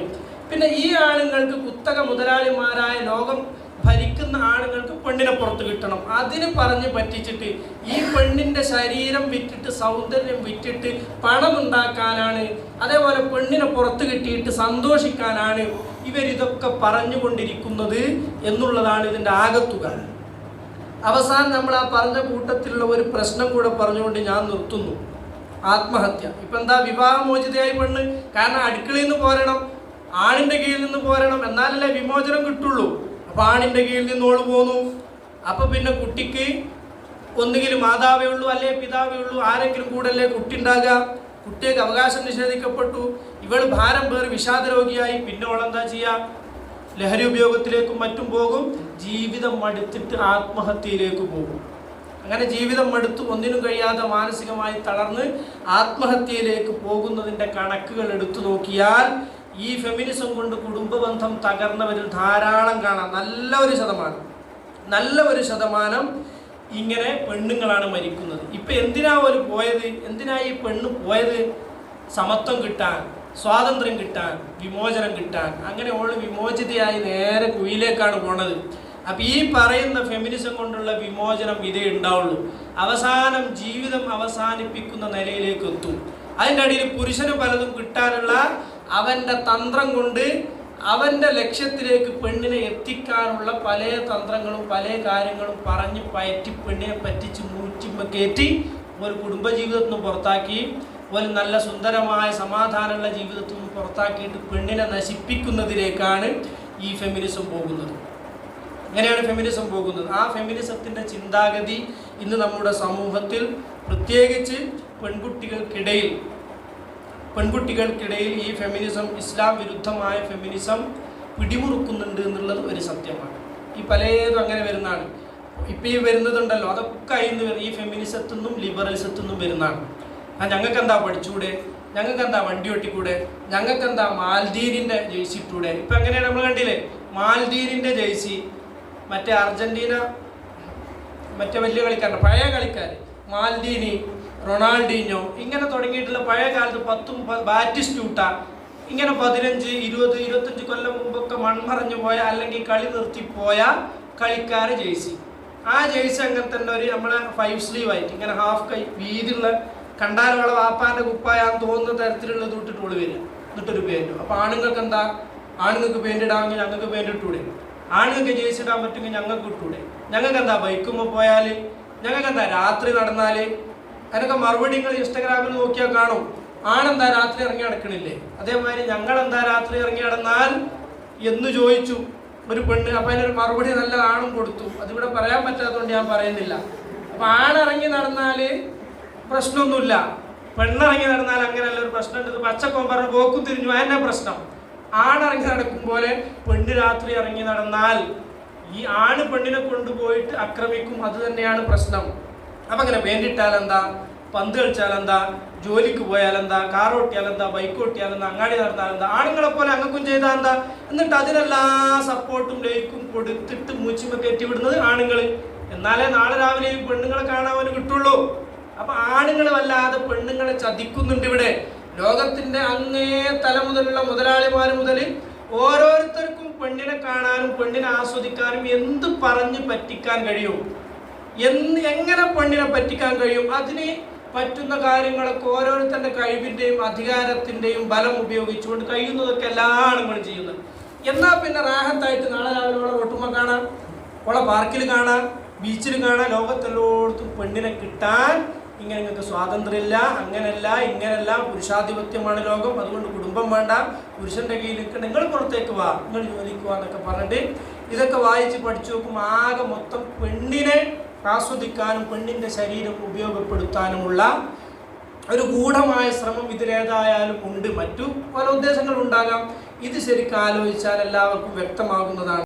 പിന്നെ ഈ ആളുകൾക്ക് കുത്തക മുതലാളിമാരായ ലോകം ഭരിക്കുന്ന ആളുകൾക്ക് പെണ്ണിനെ പുറത്ത് കിട്ടണം. അതിന് പറഞ്ഞ് പറ്റിച്ചിട്ട് ഈ പെണ്ണിൻ്റെ ശരീരം വിറ്റിട്ട്, സൗന്ദര്യം വിറ്റിട്ട് പണമുണ്ടാക്കാനാണ്, അതേപോലെ പെണ്ണിനെ പുറത്ത് കിട്ടിയിട്ട് സന്തോഷിക്കാനാണ് ഇവരിതൊക്കെ പറഞ്ഞുകൊണ്ടിരിക്കുന്നത് എന്നുള്ളതാണ് ഇതിൻ്റെ ആകത്തുക. അവസാനം നമ്മൾ ആ പറഞ്ഞ കൂട്ടത്തിലുള്ള ഒരു പ്രശ്നം കൂടെ പറഞ്ഞുകൊണ്ട് ഞാൻ നിർത്തുന്നു. ആത്മഹത്യ. ഇപ്പം എന്താ? വിവാഹമോചിതയായി പെണ്ണ്. കാരണം അടുക്കളയിൽ നിന്ന് പോരണം, ആണിൻ്റെ കീഴിൽ നിന്ന് പോരണം, എന്നാലല്ലേ വിമോചനം കിട്ടുള്ളൂ. അപ്പോൾ ആണിൻ്റെ കീഴിൽ നിന്ന് ഓള് പോന്നു. അപ്പോൾ പിന്നെ കുട്ടിക്ക് ഒന്നുകിൽ മാതാവേ ഉള്ളൂ അല്ലേ പിതാവേ ഉള്ളൂ, ആരെങ്കിലും കൂടല്ലേ കുട്ടി ഉണ്ടാകുക. കുട്ടിക്ക് അവകാശം നിഷേധിക്കപ്പെട്ടു, ഇവൾ ഭാരം പേറി വിഷാദ രോഗിയായി. പിന്നെ ഓളെന്താ ചെയ്യുക? ലഹരി ഉപയോഗത്തിലേക്കും മറ്റും പോകും. ജീവിതം മടുത്തിട്ട് ആത്മഹത്യയിലേക്ക് പോകും. അങ്ങനെ ജീവിതം മടുത്ത് ഒന്നിനും കഴിയാതെ മാനസികമായി തളർന്ന് ആത്മഹത്യയിലേക്ക് പോകുന്നതിൻ്റെ കണക്കുകൾ എടുത്തു നോക്കിയാൽ ഈ ഫെമിനിസം കൊണ്ട് കുടുംബബന്ധം തകർന്നവരിൽ ധാരാളം കാണാം. നല്ല ഒരു ശതമാനം ഇങ്ങനെ പെണ്ണുങ്ങളാണ് മരിക്കുന്നത്. ഇപ്പം എന്തിനാ ഒരു പോയത്? എന്തിനാ ഈ പെണ്ണ് പോയത്? സമത്വം കിട്ടാൻ, സ്വാതന്ത്ര്യം കിട്ടാൻ, വിമോചനം കിട്ടാൻ. അങ്ങനെ ഓള് വിമോചിതയായി നേരെ കുയിലേക്കാണ് പോണത്. അപ്പം ഈ പറയുന്ന ഫെമിനിസം കൊണ്ടുള്ള വിമോചനം ഇതേ ഉണ്ടാവുള്ളൂ. അവസാനം ജീവിതം അവസാനിപ്പിക്കുന്ന നിലയിലേക്ക് എത്തും. അതിൻ്റെ അടിയിൽ പുരുഷന് പലതും കിട്ടാനുള്ള അവൻ്റെ തന്ത്രം കൊണ്ട് അവൻ്റെ ലക്ഷ്യത്തിലേക്ക് പെണ്ണിനെ എത്തിക്കാനുള്ള പല തന്ത്രങ്ങളും പല കാര്യങ്ങളും പറഞ്ഞ് പയറ്റി പെണ്ണിനെ പറ്റിച്ച് മൂറ്റിമ്പ കയറ്റി ഒരു കുടുംബജീവിതത്തിൽ നിന്ന് പുറത്താക്കി, ഒരു നല്ല സുന്ദരമായ സമാധാനമുള്ള ജീവിതത്തിൽ നിന്ന് പുറത്താക്കിയിട്ട് പെണ്ണിനെ നശിപ്പിക്കുന്നതിലേക്കാണ് ഈ ഫെമിനിസം പോകുന്നത്. അങ്ങനെയാണ് ഫെമിനിസം പോകുന്നത്. ആ ഫെമിനിസത്തിൻ്റെ ചിന്താഗതി ഇന്ന് നമ്മുടെ സമൂഹത്തിൽ പ്രത്യേകിച്ച് പെൺകുട്ടികൾക്കിടയിൽ ഈ ഫെമിനിസം, ഇസ്ലാം വിരുദ്ധമായ ഫെമിനിസം പിടിമുറുക്കുന്നുണ്ട് എന്നുള്ളത് ഒരു സത്യമാണ്. ഈ പലതും അങ്ങനെ വരുന്നതാണ്. ഇപ്പം ഈ വരുന്നതുണ്ടല്ലോ, അതൊക്കെ അതിൽ നിന്ന് ഈ ഫെമിനിസത്തിൽ നിന്നും ലിബറലിസത്തിൽ നിന്നും വരുന്നതാണ്. ഞങ്ങൾക്ക് എന്താ പഠിച്ചുകൂടെ? ഞങ്ങൾക്ക് എന്താ വണ്ടി ഓട്ടിക്കൂടെ, ഞങ്ങൾക്ക് എന്താ മാൽദീനിൻ്റെ ജേഴ്സി ഇട്ടൂടെ. ഇപ്പം എങ്ങനെയാണ് നമ്മൾ കണ്ടില്ലേ, മാൽദീനിൻ്റെ ജേഴ്സി, മറ്റേ അർജൻറ്റീന മറ്റേ വലിയ കളിക്കാരൻ, പഴയ കളിക്കാർ മാൽദീനി, റൊണാൾഡീഞ്ഞോ, ഇങ്ങനെ തുടങ്ങിയിട്ടുള്ള പഴയ കാലത്ത് ബാറ്റിസ്റ്റൂട്ട, ഇങ്ങനെ 15, 20, 25 കൊല്ലം മുമ്പൊക്കെ മൺമറഞ്ഞു പോയ അല്ലെങ്കിൽ കളി നിർത്തിപ്പോയ കളിക്കാർ ജേഴ്സി. ആ ജേഴ്സി അങ്ങനെ തന്നെ ഒരു നമ്മളെ 5 സ്ലീവ് ആയിട്ട് ഇങ്ങനെ ഹാഫ് കൈ വീതിയുള്ള കണ്ടാലുള്ള വാപ്പാൻ്റെ കുപ്പായാന്ന് തോന്നുന്ന തരത്തിലുള്ള ഇട്ടിട്ട് ഓള് വരിക, എന്നിട്ടൊരു പേൻറ്റും. അപ്പോൾ ആണുങ്ങൾക്ക് എന്താ, ആണുങ്ങൾക്ക് പെയിൻ്റ് ഇടാമെങ്കിൽ ഞങ്ങൾക്ക് പെയിൻ്റ് ഇട്ടൂടെ, ആണുങ്ങൾക്ക് ജേഴ്സി ഇടാൻ പറ്റുമെങ്കിൽ ഞങ്ങൾക്ക് ഇട്ടൂടെ. ഞങ്ങൾക്ക് എന്താ ബൈക്കുമ്പോൾ പോയാൽ, ഞങ്ങൾക്ക് എന്താ രാത്രി നടന്നാൽ, അതിനൊക്കെ മറുപടി നിങ്ങൾ ഇൻസ്റ്റാഗ്രാമിൽ നോക്കിയാൽ കാണും. ആണെന്താ രാത്രി ഇറങ്ങി നടക്കണില്ലേ, അതേമാതിരി ഞങ്ങളെന്താ രാത്രി ഇറങ്ങി നടന്നാൽ എന്ന് ചോദിച്ചു ഒരു പെണ്ണ്. അപ്പം അതിനൊരു മറുപടി നല്ല ആണും കൊടുത്തു. അതിവിടെ പറയാൻ പറ്റാത്തതുകൊണ്ട് ഞാൻ പറയുന്നില്ല. അപ്പം ആണിറങ്ങി നടന്നാൽ പ്രശ്നമൊന്നുമില്ല, പെണ്ണിറങ്ങി നടന്നാൽ അങ്ങനെയല്ല, ഒരു പ്രശ്നമുണ്ട്. പച്ചക്കോൻ പറഞ്ഞ പോക്കും തിരിഞ്ഞു, അതിൻ്റെ പ്രശ്നം. ആണിറങ്ങി നടക്കും പോലെ പെണ്ണ് രാത്രി ഇറങ്ങി നടന്നാൽ ഈ ആണ് പെണ്ണിനെ കൊണ്ടുപോയിട്ട് ആക്രമിക്കും, അത് തന്നെയാണ് പ്രശ്നം. അപ്പം അങ്ങനെ വേണ്ടിയിട്ടാലെന്താ, പന്ത് കളിച്ചാലെന്താ, ജോലിക്ക് പോയാലെന്താ, കാർ ഓട്ടിയാലെന്താ, ബൈക്ക് ഓട്ടിയാലെന്താ, അങ്ങാടി നടന്നാലെന്താ, ആണുങ്ങളെ പോലെ അങ്ങക്കും ചെയ്താൽ എന്താ. എന്നിട്ട് അതിനെല്ലാ സപ്പോർട്ടും ലൈക്കും കൊടുത്തിട്ട് മൂച്ചിമ കയറ്റി വിടുന്നത് ആണുങ്ങൾ. എന്നാലേ നാളെ രാവിലെ ഈ പെണ്ണുങ്ങളെ കാണാൻ കിട്ടുള്ളൂ. അപ്പം ആണുങ്ങൾ വല്ലാതെ പെണ്ണുങ്ങളെ ചതിക്കുന്നുണ്ട് ഇവിടെ. ലോകത്തിൻ്റെ അങ്ങേ തല മുതലുള്ള മുതലാളിമാർ മുതൽ ഓരോരുത്തർക്കും പെണ്ണിനെ കാണാനും പെണ്ണിനെ ആസ്വദിക്കാനും എന്ത് പറഞ്ഞ് പറ്റിക്കാൻ കഴിയും, എങ്ങനെ പെണ്ണിനെ പറ്റിക്കാൻ കഴിയും, അതിന് പറ്റുന്ന കാര്യങ്ങളൊക്കെ ഓരോരുത്തരുടെ കഴിവിൻ്റെയും അധികാരത്തിൻ്റെയും ബലം ഉപയോഗിച്ചുകൊണ്ട് കഴിയുന്നതൊക്കെ എല്ലാ ആണുങ്ങളും ചെയ്യുന്നത്. എന്നാൽ പിന്നെ റാഹത്തായിട്ട് നാളെ രാവിലെ ഓളെ റോട്ടുമ്പോൾ കാണാം, ഓളെ പാർക്കിൽ കാണാം, ബീച്ചിൽ കാണാം. ലോകത്തെല്ലോടത്തും പെണ്ണിനെ കിട്ടാൻ ഇങ്ങനെ നിങ്ങൾക്ക് സ്വാതന്ത്ര്യമില്ല, അങ്ങനെയല്ല ഇങ്ങനെയല്ല, പുരുഷാധിപത്യമാണ് ലോകം, അതുകൊണ്ട് കുടുംബം വേണ്ട, പുരുഷൻ്റെ കയ്യിൽ നിൽക്കണം, നിങ്ങൾ പുറത്തേക്ക് വാ, നിങ്ങൾ ജോലിക്ക് വാ എന്നൊക്കെ പറഞ്ഞിട്ട് ഇതൊക്കെ വായിച്ച് പഠിച്ചു നോക്കും. ആകെ മൊത്തം പെണ്ണിനെ ആസ്വദിക്കാനും പെണ്ണിൻ്റെ ശരീരം ഉപയോഗപ്പെടുത്താനുമുള്ള ഒരു ഗൂഢമായ ശ്രമം ഇതിലേതായാലും ഉണ്ട്. മറ്റു പല ഉദ്ദേശങ്ങളുണ്ടാകാം. ഇത് ശരിക്കും ആലോചിച്ചാൽ എല്ലാവർക്കും വ്യക്തമാകുന്നതാണ്.